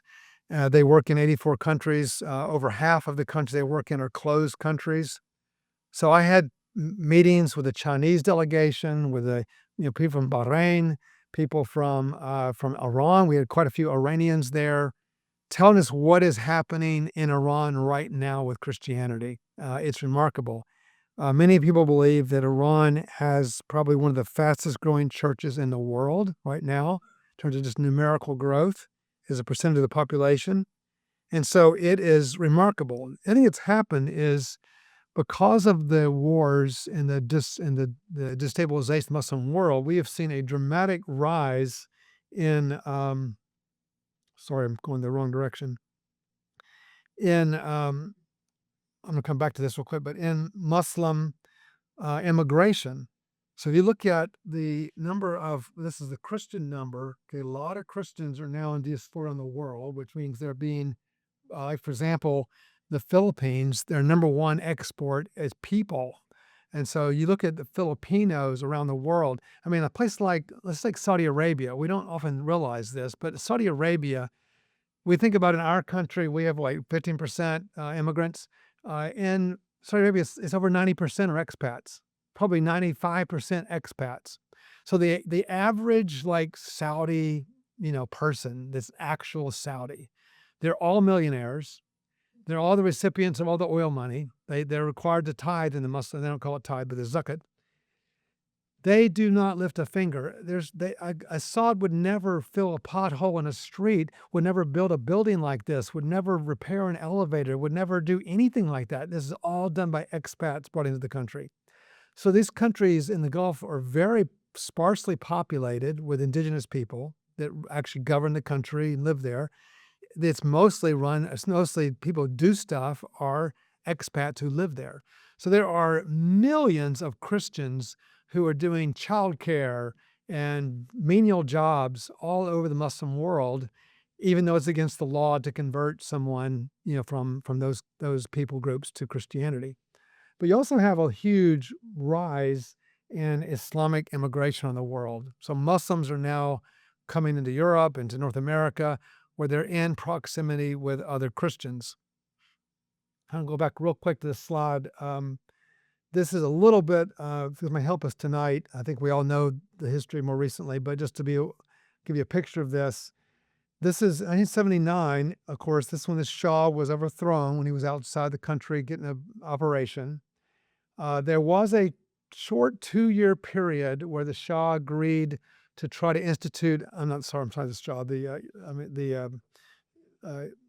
They work in 84 countries. Over half of the countries they work in are closed countries. So I had meetings with the Chinese delegation, with the people from Bahrain, people from Iran. We had quite a few Iranians there, telling us what is happening in Iran right now with Christianity. It's remarkable. Many people believe that Iran has probably one of the fastest growing churches in the world right now, in terms of just numerical growth as a percentage of the population. And so it is remarkable. I think it's happened is because of the wars and the destabilization of the Muslim world, we have seen a dramatic rise in sorry, I'm going the wrong direction. In I'm going to come back to this real quick, but in Muslim immigration. So if you look at the number of, this is the Christian number, okay, a lot of Christians are now in diaspora in the world, which means they're being, like for example, the Philippines, their number one export is people. And so you look at the Filipinos around the world. I mean, a place like, let's take Saudi Arabia. We don't often realize this, but Saudi Arabia, we think about in our country, we have like 15% immigrants. In Saudi Arabia, it's over 90% are expats, probably 95% expats. So the average like Saudi, person that's actual Saudi, they're all millionaires. They're all the recipients of all the oil money. They're required to tithe in the Muslim. They don't call it tithe, but the zakat. They do not lift a finger. Assad would never fill a pothole in a street, would never build a building like this, would never repair an elevator, would never do anything like that. This is all done by expats brought into the country. So these countries in the Gulf are very sparsely populated with indigenous people that actually govern the country and live there. It's mostly people who do stuff are expats who live there. So there are millions of Christians who are doing childcare and menial jobs all over the Muslim world, even though it's against the law to convert someone, from those people groups to Christianity. But you also have a huge rise in Islamic immigration on the world. So Muslims are now coming into Europe, into North America, where they're in proximity with other Christians. I'll go back real quick to this slide. This is a little bit, this may help us tonight. I think we all know the history more recently, but just to give you a picture of this. This is 1979. Of course, this when the Shah was overthrown, when he was outside the country getting an operation. There was a short 2-year period where the Shah agreed to try to institute. The Shah.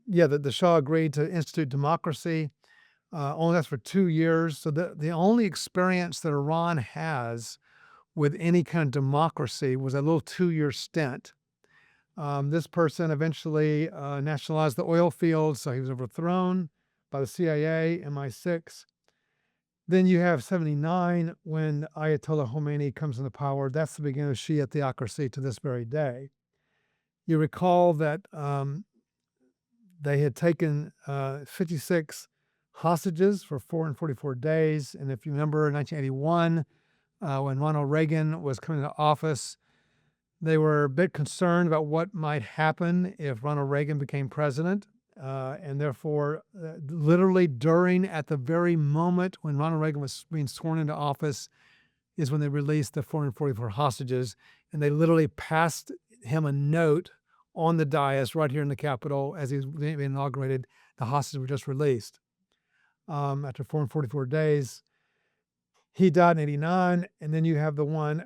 The Shah agreed to institute democracy. Only that's for 2 years. So the only experience that Iran has with any kind of democracy was a little 2-year stint. This person eventually nationalized the oil fields, so he was overthrown by the CIA, MI6. Then you have 79 when Ayatollah Khomeini comes into power. That's the beginning of Shia theocracy to this very day. You recall that they had taken 56 hostages for 444 days. And if you remember 1981, when Ronald Reagan was coming to office, they were a bit concerned about what might happen if Ronald Reagan became president. And therefore, literally at the very moment when Ronald Reagan was being sworn into office, is when they released the 444 hostages. And they literally passed him a note on the dais right here in the Capitol as he was being inaugurated. The hostages were just released. After 444 days, he died in 89. And then you have the one,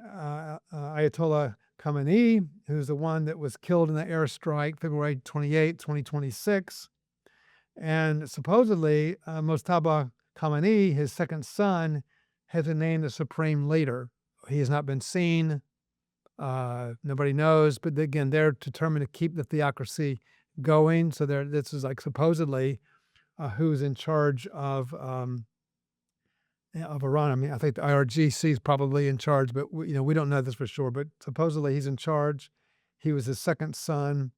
Ayatollah Khamenei, who's the one that was killed in the airstrike February 28, 2026. And supposedly, Mojtaba Khamenei, his second son, has been named the supreme leader. He has not been seen. Nobody knows. But again, they're determined to keep the theocracy going. So this is like supposedly who's in charge of Iran. I mean, I think the IRGC is probably in charge, but we don't know this for sure. But supposedly he's in charge. He was his second son.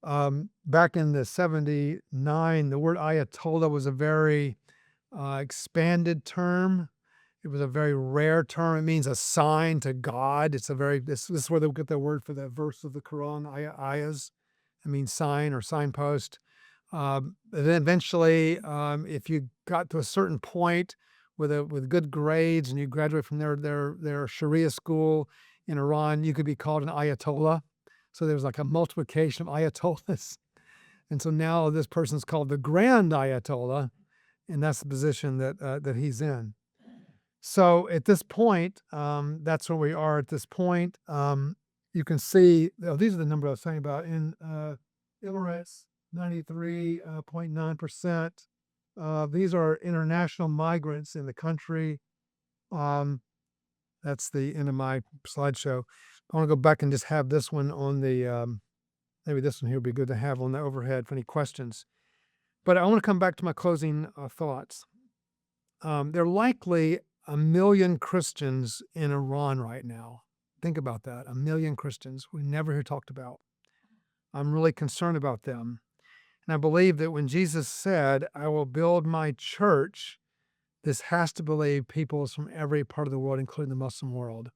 Back in the 79, the word Ayatollah was a very expanded term. It was a very rare term. It means a sign to God. This is where they get their word for that verse of the Quran, ayahs. It means sign or signpost. Then eventually, if you got to a certain point with good grades and you graduate from their Sharia school in Iran, you could be called an Ayatollah. So there was like a multiplication of Ayatollahs. And so now this person's called the Grand Ayatollah, and that's the position that he's in. So at this point, that's where we are at this point. You can see, these are the numbers I was saying about in Emirates, 93.9%. These are international migrants in the country. That's the end of my slideshow. I want to go back and just have this one on the, maybe this one here would be good to have on the overhead for any questions. But I want to come back to my closing thoughts. There are likely 1 million Christians in Iran right now. Think about that, 1 million Christians we never hear talked about. I'm really concerned about them. And I believe that when Jesus said, I will build my church, this has to believe people from every part of the world, including the Muslim world.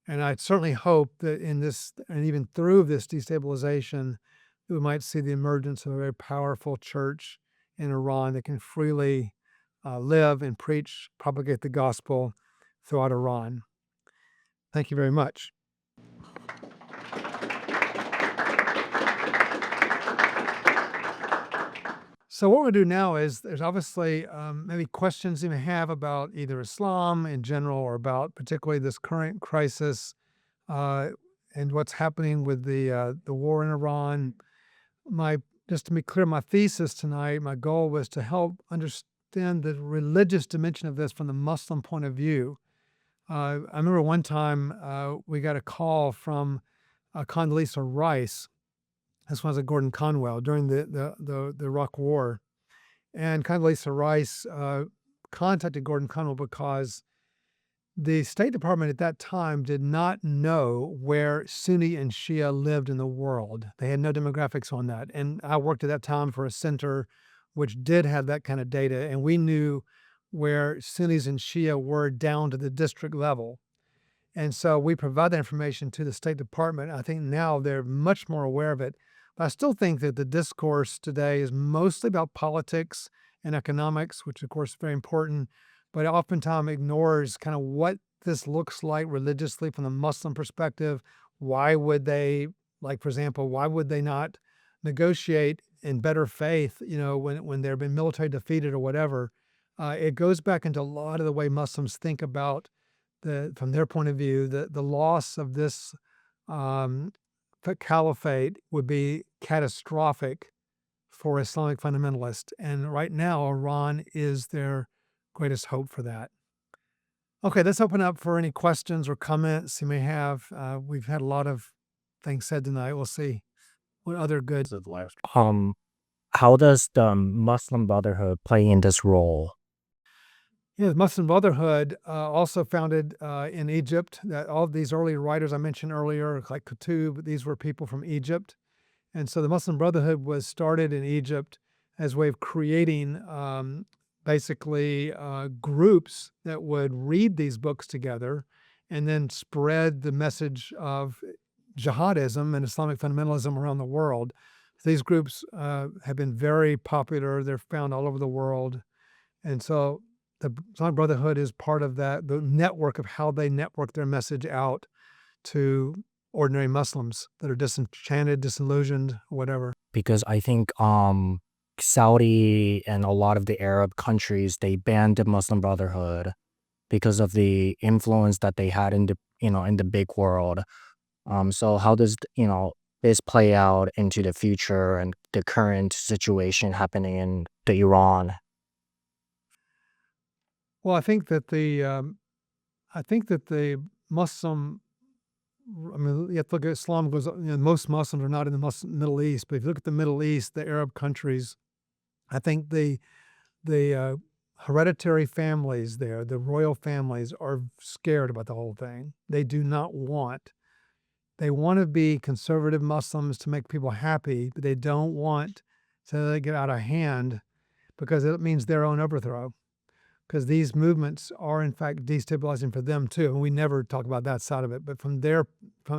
And I certainly hope that in this, and even through this destabilization, we might see the emergence of a very powerful church in Iran that can freely live and preach, propagate the gospel throughout Iran. Thank you very much. So what we're going to do now is there's obviously maybe questions you may have about either Islam in general or about particularly this current crisis and what's happening with the war in Iran. Just to be clear, my thesis tonight, my goal was to help understand the religious dimension of this from the Muslim point of view. I remember one time we got a call from Condoleezza Rice. This was at Gordon Conwell during the Iraq War. And Condoleezza Rice contacted Gordon Conwell because the State Department at that time did not know where Sunni and Shia lived in the world. They had no demographics on that. And I worked at that time for a center which did have that kind of data, and we knew where Sunnis and Shia were down to the district level. And so we provide that information to the State Department. I think now they're much more aware of it. But I still think that the discourse today is mostly about politics and economics, which of course is very important, but it oftentimes ignores kind of what this looks like religiously from the Muslim perspective. Why would they, like, for example, why would they not negotiate in better faith, when they've been military defeated or whatever? It goes back into a lot of the way Muslims think about from their point of view, the loss of this caliphate would be catastrophic for Islamic fundamentalists. And right now, Iran is their greatest hope for that. Okay, let's open up for any questions or comments you may have. We've had a lot of things said tonight. We'll see what other good. How does the Muslim Brotherhood play in this role? Yeah, the Muslim Brotherhood also founded in Egypt. All of these early writers I mentioned earlier, like Qutb, these were people from Egypt. And so the Muslim Brotherhood was started in Egypt as a way of creating basically groups that would read these books together and then spread the message of jihadism and Islamic fundamentalism around the world. These groups have been very popular. They're found all over the world. And so the Islamic Brotherhood is part of that, the network of how they network their message out to ordinary Muslims that are disenchanted, disillusioned, whatever. Because I think Saudi and a lot of the Arab countries, they banned the Muslim Brotherhood because of the influence that they had in the big world. So how does this play out into the future and the current situation happening in the Iran? Well, I think that the Muslim, you have to look at Islam goes, most Muslims are not in the Middle East, but if you look at the Middle East, the Arab countries, I think the hereditary families there, the royal families, are scared about the whole thing. They do not want. They want to be conservative Muslims to make people happy, but they don't want to get out of hand because it means their own overthrow. because these movements are in fact destabilizing for them too. And we never talk about that side of it. But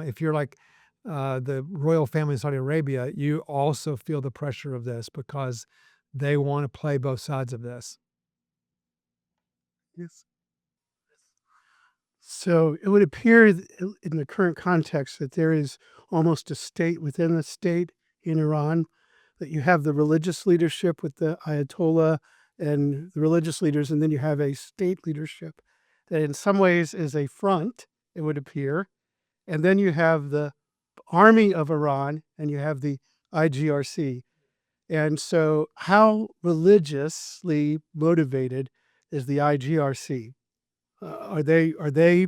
if you're like the royal family in Saudi Arabia, you also feel the pressure of this because they want to play both sides of this. Yes. So it would appear in the current context that there is almost a state within the state in Iran, that you have the religious leadership with the Ayatollah and the religious leaders, and then you have a state leadership that in some ways is a front, it would appear. And then you have the army of Iran and you have the IGRC. And so how religiously motivated is the IGRC? Are they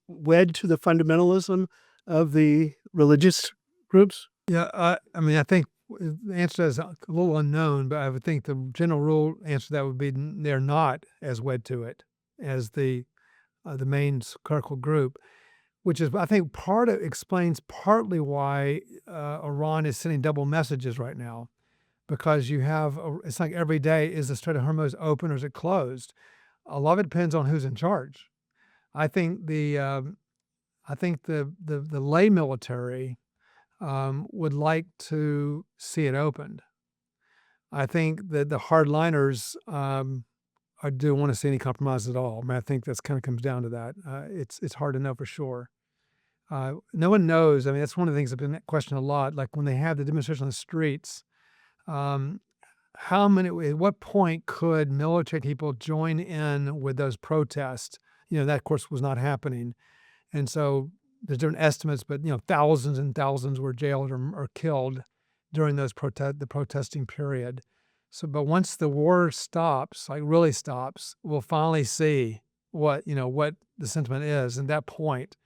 wed to the fundamentalism of the religious groups? Yeah, I mean, I think the answer is a little unknown, but I would think the general rule answer to that would be they're not as wed to it as the main clerical group, which is, I think, explains partly why Iran is sending double messages right now, because you have it's like every day, is the Strait of Hormuz open or is it closed? A lot of it depends on who's in charge. I think the lay military would like to see it opened. I think that the hardliners I don't want to see any compromise at all. I mean, I think that's kind of comes down to that. It's hard to know for sure. No one knows. I mean, that's one of the things that's been questioned a lot. Like when they have the demonstration on the streets, at what point could military people join in with those protests? That of course was not happening. And so there's different estimates, but thousands and thousands were jailed or killed during the protesting period. So, but once the war stops, like really stops, we'll finally see what the sentiment is. And at that point,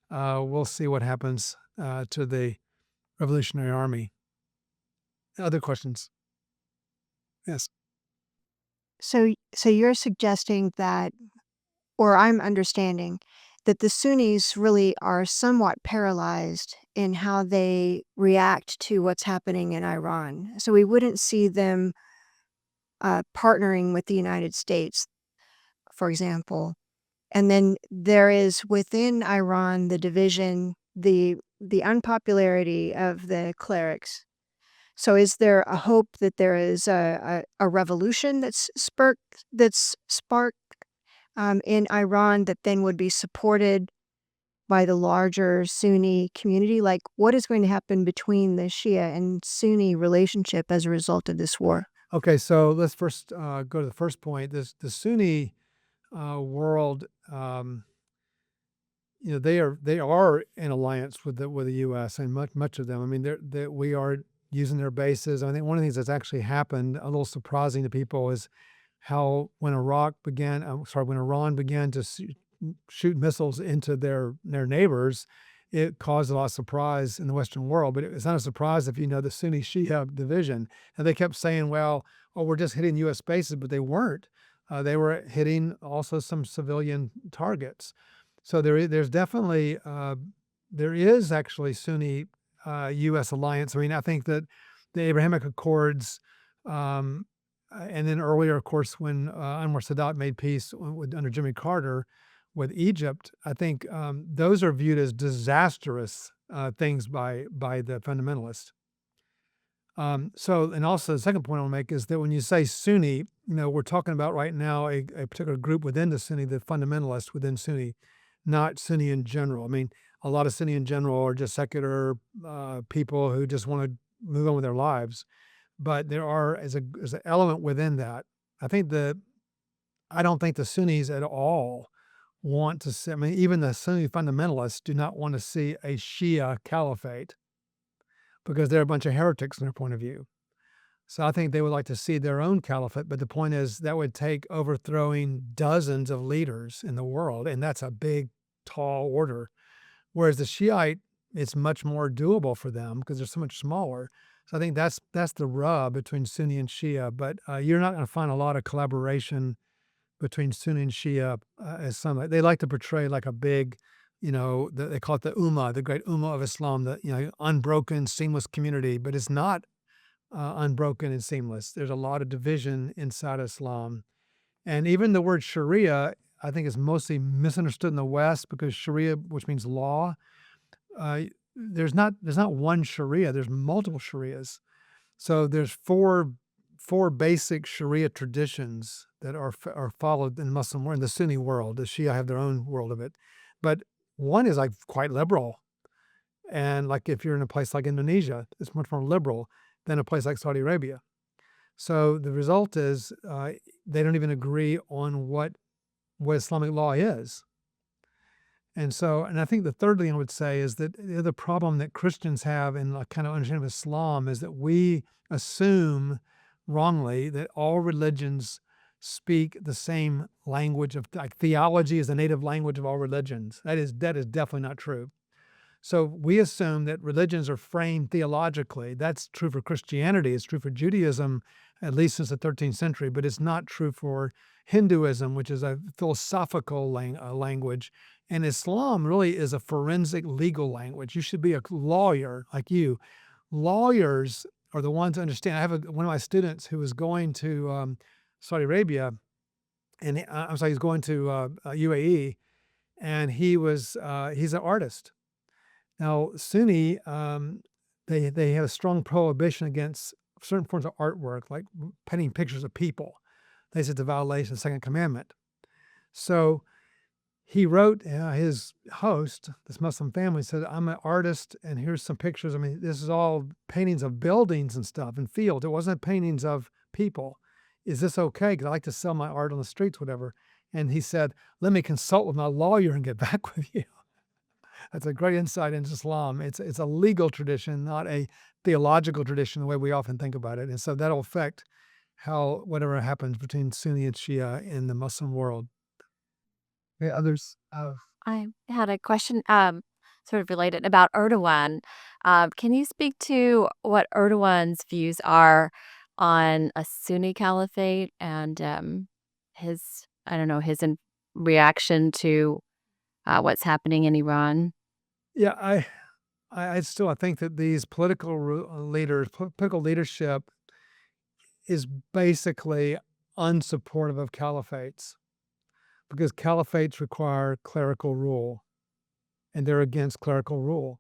we'll see what happens to the Revolutionary Army. Other questions? Yes. So you're suggesting that, or I'm understanding, that the Sunnis really are somewhat paralyzed in how they react to what's happening in Iran. So we wouldn't see them partnering with the United States, for example. And then there is within Iran the division, the unpopularity of the clerics. So is there a hope that there is a revolution that's sparked in Iran that then would be supported by the larger Sunni community? Like, what is going to happen between the Shia and Sunni relationship as a result of this war? Okay, so let's first go to the first point. The Sunni world, they are in alliance with the U.S. and much of them. I mean, we are using their bases. I think one of the things that's actually happened, a little surprising to people, is how when Iran began to shoot missiles into their neighbors, it caused a lot of surprise in the Western world. But it's not a surprise if you know the Sunni Shia division. And they kept saying, well, we're just hitting U.S. bases, but they weren't. They were hitting also some civilian targets. So there's definitely, there is actually Sunni U.S. alliance. I mean, I think that the Abrahamic Accords, and then earlier, of course, when Anwar Sadat made peace under Jimmy Carter with Egypt, I think those are viewed as disastrous things by the fundamentalists. And also the second point I want to make is that when you say Sunni, we're talking about right now a particular group within the Sunni, the fundamentalists within Sunni, not Sunni in general. I mean, a lot of Sunni in general are just secular people who just want to move on with their lives. But there are, as an element within that, I don't think the Sunnis at all want to see, I mean, even the Sunni fundamentalists do not want to see a Shia caliphate because they're a bunch of heretics in their point of view. So I think they would like to see their own caliphate, but the point is that would take overthrowing dozens of leaders in the world, and that's a big, tall order. Whereas the Shiite, it's much more doable for them because they're so much smaller. So I think that's the rub between Sunni and Shia, but you're not going to find a lot of collaboration between Sunni and Shia they like to portray like a big, they call it the Ummah, the great Ummah of Islam, the unbroken, seamless community, but it's not unbroken and seamless. There's a lot of division inside Islam, And even the word Sharia, I think, is mostly misunderstood in the West because Sharia, which means law, uh, there's not one Sharia. There's multiple Sharias. So there's four basic Sharia traditions that are followed in Muslim world, in the Sunni world. The Shia have their own world of it, but one is like quite liberal, and like if you're in a place like Indonesia, it's much more liberal than a place like Saudi Arabia. So the result is they don't even agree on what Islamic law is. And so, and I think the third thing I would say is that the other problem that Christians have in a kind of understanding of Islam is that we assume wrongly that all religions speak the same language of, like, theology is the native language of all religions. That is definitely not true. So we assume that religions are framed theologically. That's true for Christianity. It's true for Judaism, at least since the 13th century, but it's not true for Hinduism, which is a philosophical language. And Islam really is a forensic legal language. You should be a lawyer like you. Lawyers are the ones who understand. I have one of my students who was going to Saudi Arabia, and he's going to UAE, and he's an artist. Now, Sunni, they have a strong prohibition against certain forms of artwork, like painting pictures of people. They said it's a violation of the second commandment. So he wrote, his host, this Muslim family, said, I'm an artist, and here's some pictures. I mean, this is all paintings of buildings and stuff and fields. It wasn't paintings of people. Is this okay? Because I like to sell my art on the streets, whatever. And he said, let me consult with my lawyer and get back with you. That's a great insight into Islam. It's a legal tradition, not a theological tradition, the way we often think about it. And so that'll affect how whatever happens between Sunni and Shia in the Muslim world. Okay, others? I had a question, sort of related about Erdogan. Can you speak to what Erdogan's views are on a Sunni caliphate and his, I don't know, his reaction to what's happening in Iran? Yeah, I think that these political leaders, political leadership is basically unsupportive of caliphates because caliphates require clerical rule, and they're against clerical rule.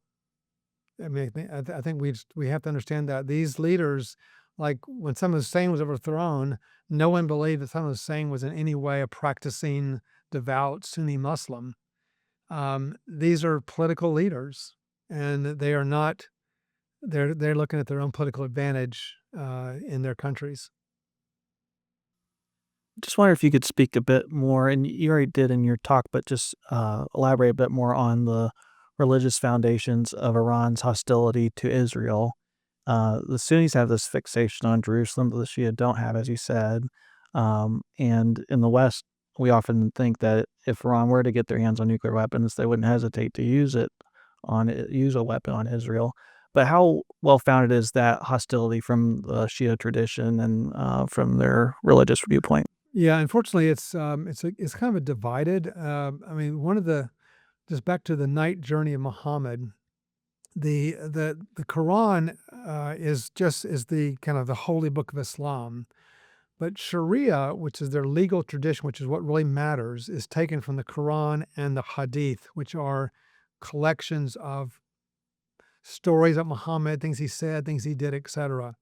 I mean, I think we have to understand that these leaders, like when Saddam Hussein was overthrown, no one believed that Saddam Hussein was in any way a practicing devout Sunni Muslim. These are political leaders, and they are not. They're looking at their own political advantage in their countries. Just wonder if you could speak a bit more, and you already did in your talk, but just elaborate a bit more on the religious foundations of Iran's hostility to Israel. The Sunnis have this fixation on Jerusalem, but the Shia don't have, as you said. And in the West, we often think that if Iran were to get their hands on nuclear weapons, they wouldn't hesitate to use a weapon on Israel. But how well-founded is that hostility from the Shia tradition and from their religious viewpoint? Yeah, unfortunately, it's kind of a divided. I mean, just back to the night journey of Muhammad, the Quran is the kind of the holy book of Islam, but Sharia, which is their legal tradition, which is what really matters, is taken from the Quran and the Hadith, which are collections of stories of Muhammad, things he said, things he did, etc.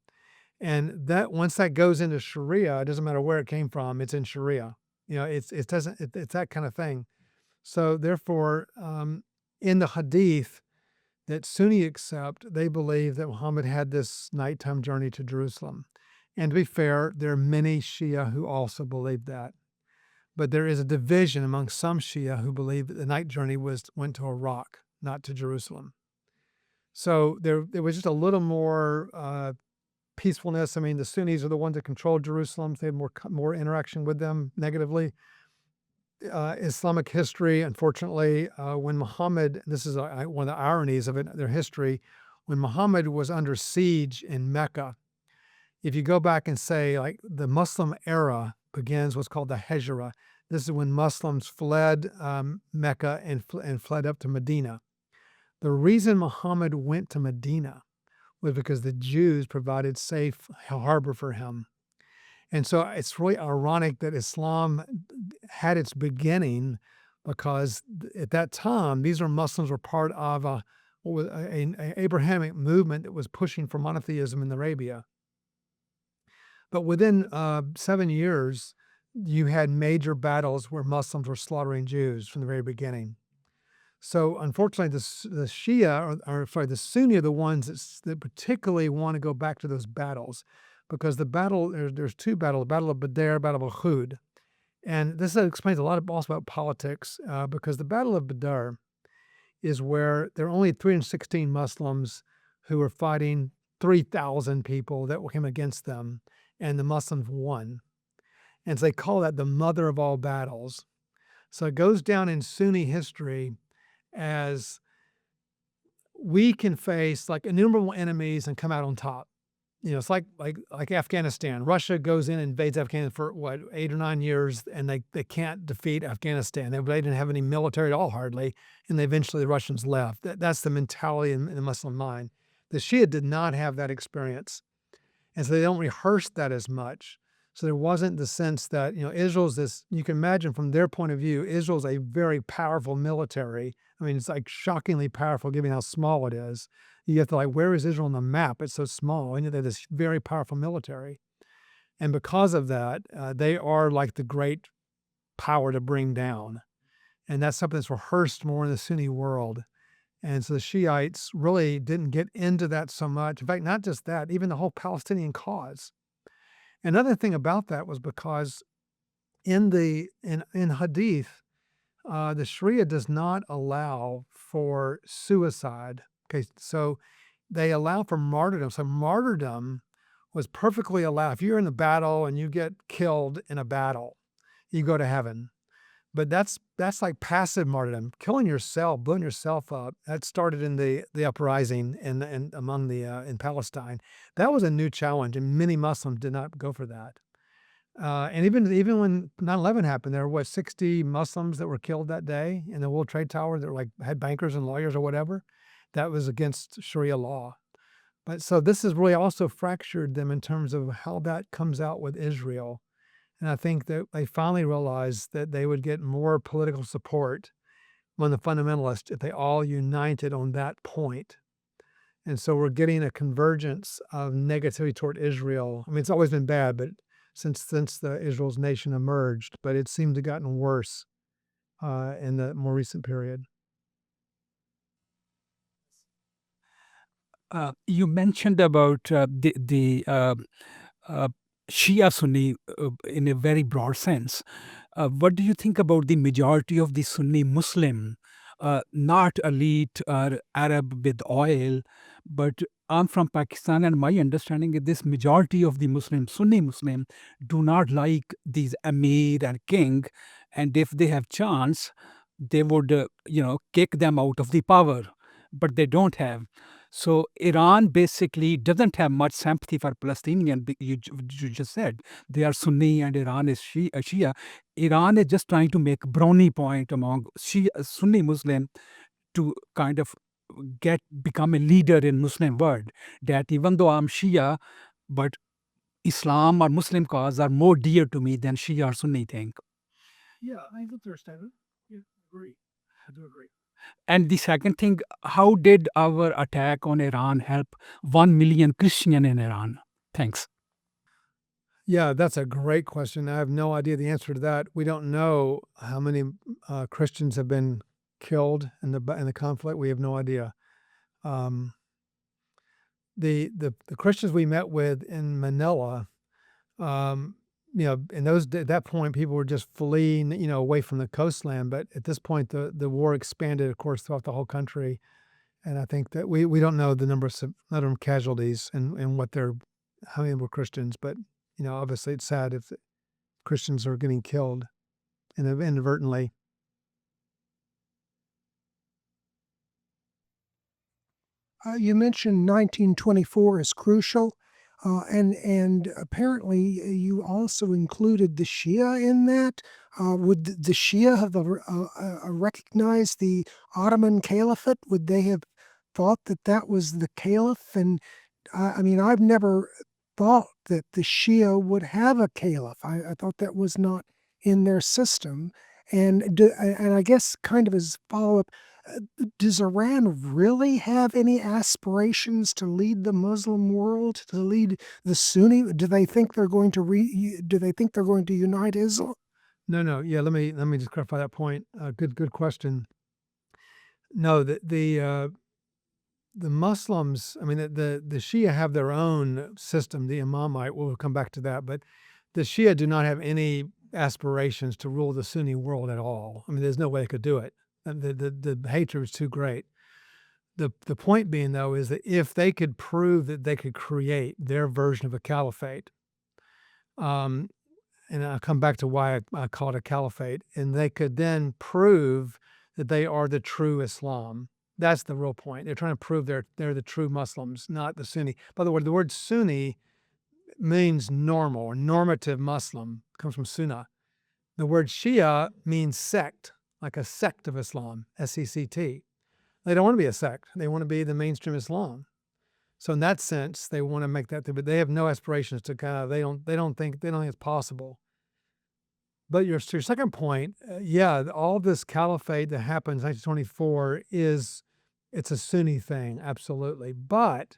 And that once that goes into Sharia, it doesn't matter where it came from, it's in Sharia. It's that kind of thing. So therefore, in the Hadith that Sunni accept, they believe that Muhammad had this nighttime journey to Jerusalem. And to be fair, there are many Shia who also believe that. But there is a division among some Shia who believe that the night journey went to Iraq, not to Jerusalem. So there was just a little more peacefulness. I mean, the Sunnis are the ones that control Jerusalem. So they had more interaction with them negatively. Islamic history, unfortunately, when Muhammad, this is one of the ironies of their history, when Muhammad was under siege in Mecca, if you go back and say, like, the Muslim era begins what's called the Hijra. This is when Muslims fled Mecca and fled up to Medina. The reason Muhammad went to Medina was because the Jews provided safe harbor for him. And so it's really ironic that Islam had its beginning because at that time, these Muslims were part of an Abrahamic movement that was pushing for monotheism in Arabia. But within 7 years, you had major battles where Muslims were slaughtering Jews from the very beginning. So unfortunately, the Shia, or sorry, the Sunni are the ones that particularly want to go back to those battles, because the battle there's two battles: the Battle of Badr, Battle of Uhud, and this explains a lot also about politics, because the Battle of Badr is where there are only 316 Muslims who were fighting 3,000 people that came against them, and the Muslims won. And so they call that the mother of all battles. So it goes down in Sunni history as we can face like innumerable enemies and come out on top. It's like Afghanistan. Russia goes in and invades Afghanistan for what, 8 or 9 years, and they can't defeat Afghanistan. They didn't have any military at all, hardly, and eventually the Russians left. That's the mentality in the Muslim mind. The Shia did not have that experience, and so they don't rehearse that as much. So there wasn't the sense that, Israel's this, you can imagine from their point of view, Israel's a very powerful military. I mean, it's like shockingly powerful given how small it is. You have to where is Israel on the map? It's so small. And they're this very powerful military. And because of that, they are like the great power to bring down. And that's something that's rehearsed more in the Sunni world. And so the Shiites really didn't get into that so much. In fact, not just that, even the whole Palestinian cause. Another thing about that was because in Hadith, the Sharia does not allow for suicide. Okay, so they allow for martyrdom. So martyrdom was perfectly allowed. If you're in a battle and you get killed in a battle, you go to heaven. But that's like passive martyrdom, killing yourself, blowing yourself up. That started in the uprising in Palestine. That was a new challenge, and many Muslims did not go for that. And even when 9/11 happened, there were 60 Muslims that were killed that day in the World Trade Tower that were had bankers and lawyers or whatever. That was against Sharia law. But so this has really also fractured them in terms of how that comes out with Israel. And I think that they finally realized that they would get more political support when the fundamentalists, if they all united on that point. And so we're getting a convergence of negativity toward Israel. I mean, it's always been bad, but since the Israel's nation emerged, but it seemed to have gotten worse in the more recent period. You mentioned about the Shia Sunni in a very broad sense. What do you think about the majority of the Sunni Muslim, not elite or Arab with oil, but I'm from Pakistan, and my understanding is this majority of the Sunni Muslim, do not like these Amir and King, and if they have chance, they would, kick them out of the power, but they don't have. So Iran basically doesn't have much sympathy for Palestinian. You just said they are Sunni and Iran is Shia. Iran is just trying to make brownie point among Sunni Muslim to kind of become a leader in Muslim world. That even though I'm Shia, but Islam or Muslim cause are more dear to me than Shia or Sunni thing. Yeah, I understand it. Yeah, agree. I do agree. And the second thing, how did our attack on Iran help 1 million Christian in Iran? Thanks. Yeah, that's a great question. I have no idea the answer to that. We don't know how many Christians have been killed in the conflict. We have no idea. The Christians we met with in Manila, at that point, people were just fleeing, away from the coastland. But at this point, the war expanded, of course, throughout the whole country. And I think that we don't know the number of casualties and how many were Christians. But, obviously it's sad if Christians are getting killed inadvertently. You mentioned 1924 is crucial, and apparently you also included the Shia in that. Would the Shia have recognized the Ottoman Caliphate? Would they have thought that that was the caliph? And I mean, I've never thought that the Shia would have a caliph. I thought that was not in their system. And I guess kind of as follow-up, does Iran really have any aspirations to lead the Muslim world, to lead the Sunni? Do they think they're going to unite Islam? No. Yeah, let me just clarify that point. Good question. No, the Muslims, I mean, the Shia have their own system, the Imamite. We'll come back to that, but the Shia do not have any aspirations to rule the Sunni world at all. I mean, there's no way they could do it. And the hatred is too great. The point being, though, is that if they could prove that they could create their version of a caliphate, and I'll come back to why I call it a caliphate, and they could then prove that they are the true Islam. That's the real point. They're trying to prove they're the true Muslims, not the Sunni. By the way, the word Sunni means normal or normative Muslim. It comes from Sunnah. The word Shia means sect, like a sect of Islam, S-E-C-T. They don't want to be a sect. They want to be the mainstream Islam. So in that sense, they want to make that thing, but they have no aspirations to kind of, they don't think it's possible. But your second point, yeah, all this caliphate that happens in 1924 it's a Sunni thing, absolutely. But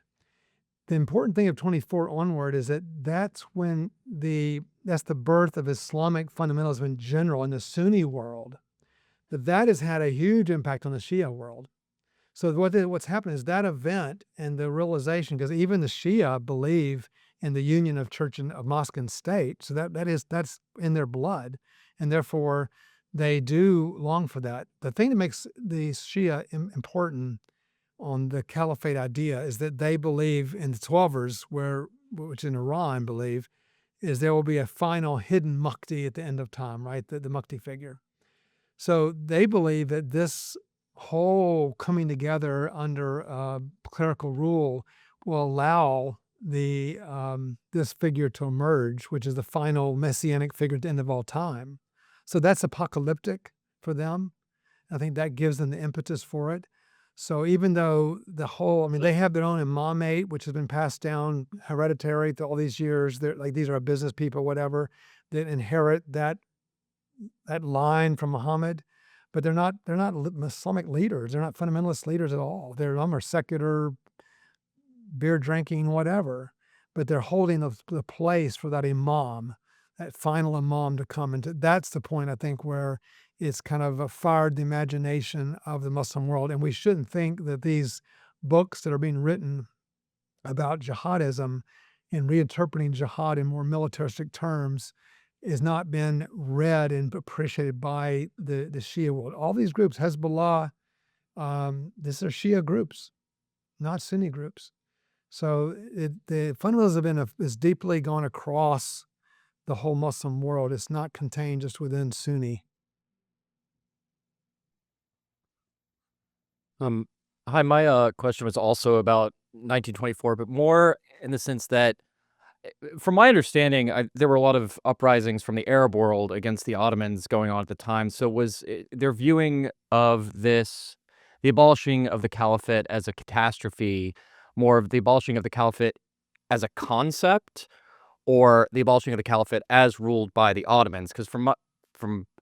the important thing of 24 onward is that that's the birth of Islamic fundamentalism in general in the Sunni world. That has had a huge impact on the Shia world. So what's happened is that event and the realization, because even the Shia believe in the union of church and of mosque and state, so that's in their blood, and therefore they do long for that. The thing that makes the Shia important on the caliphate idea is that they believe in the Twelvers, which in Iran believe, is there will be a final hidden Mahdi at the end of time, right? The Mahdi figure. So they believe that this whole coming together under clerical rule will allow this figure to emerge, which is the final messianic figure at the end of all time. So that's apocalyptic for them. I think that gives them the impetus for it. So even though they have their own imamate, which has been passed down hereditary through all these years. They're like, these are business people, whatever, that inherit that line from Muhammad, but they're not Islamic leaders. They're not fundamentalist leaders at all. Some are secular, beer drinking, whatever, but they're holding the place for that imam, that final imam to come into. That's the point, I think, where it's kind of fired the imagination of the Muslim world. And we shouldn't think that these books that are being written about jihadism and reinterpreting jihad in more militaristic terms has not been read and appreciated by the Shia world. All these groups, Hezbollah, these are Shia groups, not Sunni groups. So the fundamentalism is deeply gone across the whole Muslim world. It's not contained just within Sunni. Hi, my question was also about 1924, but more in the sense that, from my understanding, there were a lot of uprisings from the Arab world against the Ottomans going on at the time. So was their viewing of this, the abolishing of the caliphate as a catastrophe, more of the abolishing of the caliphate as a concept, or the abolishing of the caliphate as ruled by the Ottomans? Because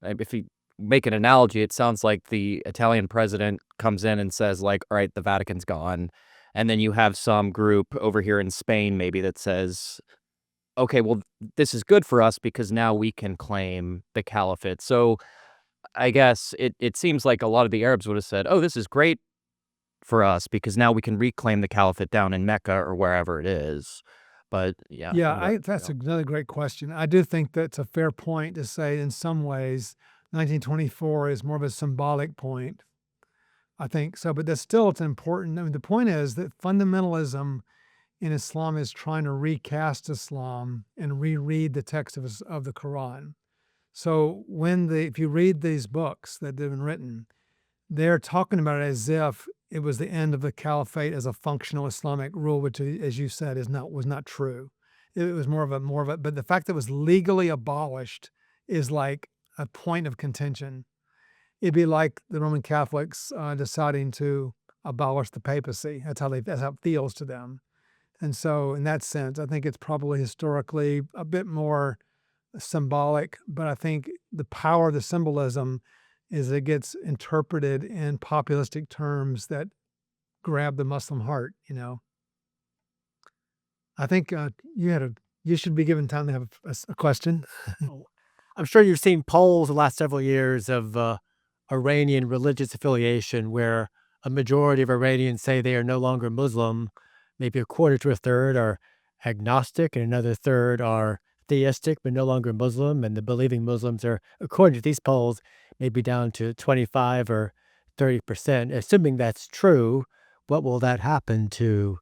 if you make an analogy, it sounds like the Italian president comes in and says, like, all right, the Vatican's gone. And then you have some group over here in Spain maybe that says, okay, well, this is good for us because now we can claim the caliphate. So I guess it seems like a lot of the Arabs would have said, oh, this is great for us because now we can reclaim the caliphate down in Mecca or wherever it is. But yeah. That's another great question. I do think that's a fair point to say in some ways 1924 is more of a symbolic point. I think so, but it's important. I mean, the point is that fundamentalism in Islam is trying to recast Islam and reread the text of the Quran. So if you read these books that have been written, they're talking about it as if it was the end of the caliphate as a functional Islamic rule, which, as you said, was not true. It was more of a. But the fact that it was legally abolished is like a point of contention. It'd be like the Roman Catholics deciding to abolish the papacy. That's how it feels to them. And so, in that sense, I think it's probably historically a bit more symbolic, but I think the power of the symbolism is it gets interpreted in populistic terms that grab the Muslim heart, you know. I think you should be given time to have a question. Oh, I'm sure you've seen polls the last several years of Iranian religious affiliation where a majority of Iranians say they are no longer Muslim. Maybe a quarter to a third are agnostic, and another third are theistic but no longer Muslim. And the believing Muslims are, according to these polls, maybe down to 25 or 30%. Assuming that's true, what will that happen to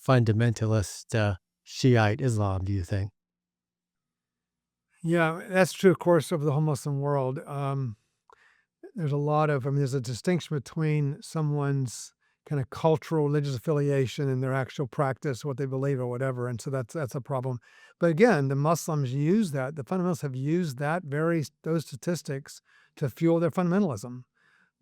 fundamentalist Shiite Islam, do you think? Yeah, that's true, of course, over the whole Muslim world. There's a lot of, I mean, there's a distinction between someone's kind of cultural religious affiliation and their actual practice, what they believe or whatever. And so that's a problem. But again, the Muslims use that, the fundamentalists have used those statistics to fuel their fundamentalism.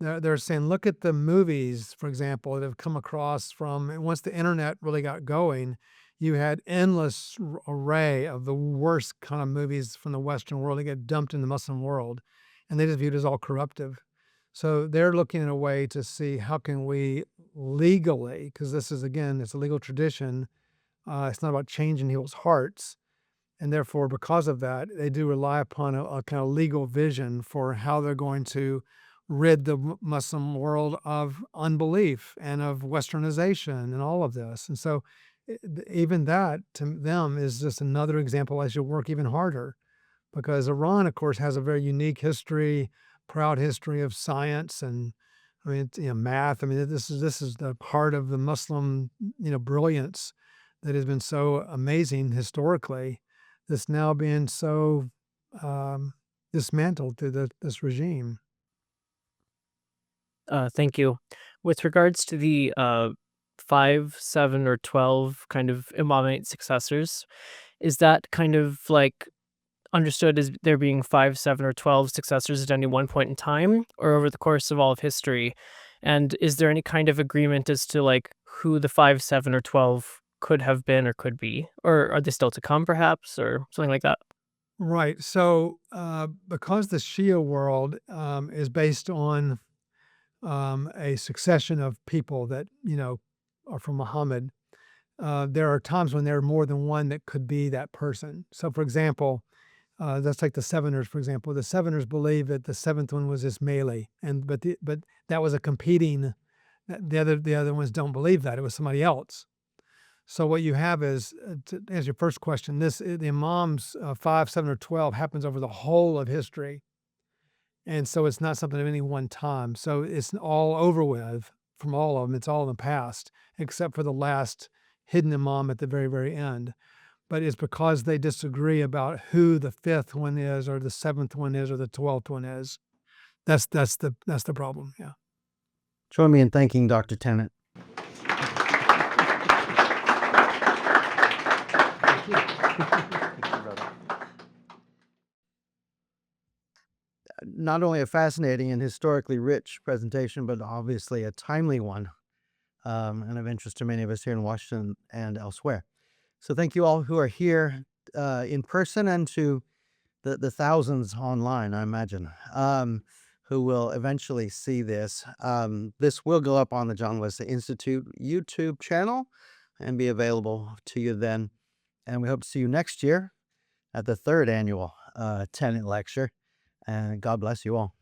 They're saying, look at the movies, for example, that have come across from once the internet really got going. You had endless array of the worst kind of movies from the Western world that get dumped in the Muslim world, and they just viewed it as all corruptive. So they're looking at a way to see how can we legally, because this is, again, it's a legal tradition. It's not about changing people's hearts. And therefore, because of that, they do rely upon a kind of legal vision for how they're going to rid the Muslim world of unbelief and of westernization and all of this. And so even that to them is just another example I should work even harder, because Iran, of course, has a very unique history, proud history of science and, I mean, math. I mean, this is the heart of the Muslim, brilliance that has been so amazing historically, that's now being so dismantled through this regime. Thank you. With regards to the 5, 7, or 12 kind of imamate successors, is that kind of like understood as there being 5, 7, or 12 successors at any one point in time, or over the course of all of history? And is there any kind of agreement as to like who the 5, 7, or 12 could have been or could be? Or are they still to come, perhaps, or something like that? Right. So because the Shia world is based on a succession of people that, are from Muhammad, there are times when there are more than one that could be that person. So, for example, let's take the Seveners, for example. The Seveners believe that the seventh one was Ismaili, but that was a competing. The other ones don't believe that it was somebody else. So what you have is, to answer your first question, the Imams 5, 7, or 12 happens over the whole of history. And so it's not something at any one time. So it's all over with from all of them. It's all in the past, except for the last hidden imam at the very, very end. But it's because they disagree about who the fifth one is, or the seventh one is, or the 12th one is. That's the problem. Yeah. Join me in thanking Dr. Tennant. Not only a fascinating and historically rich presentation, but obviously a timely one, and of interest to many of us here in Washington and elsewhere. So thank you all who are here in person, and to the thousands online, I imagine, who will eventually see this. This will go up on the John Wesley Institute YouTube channel and be available to you then. And we hope to see you next year at the third annual Tennant Lecture. And God bless you all.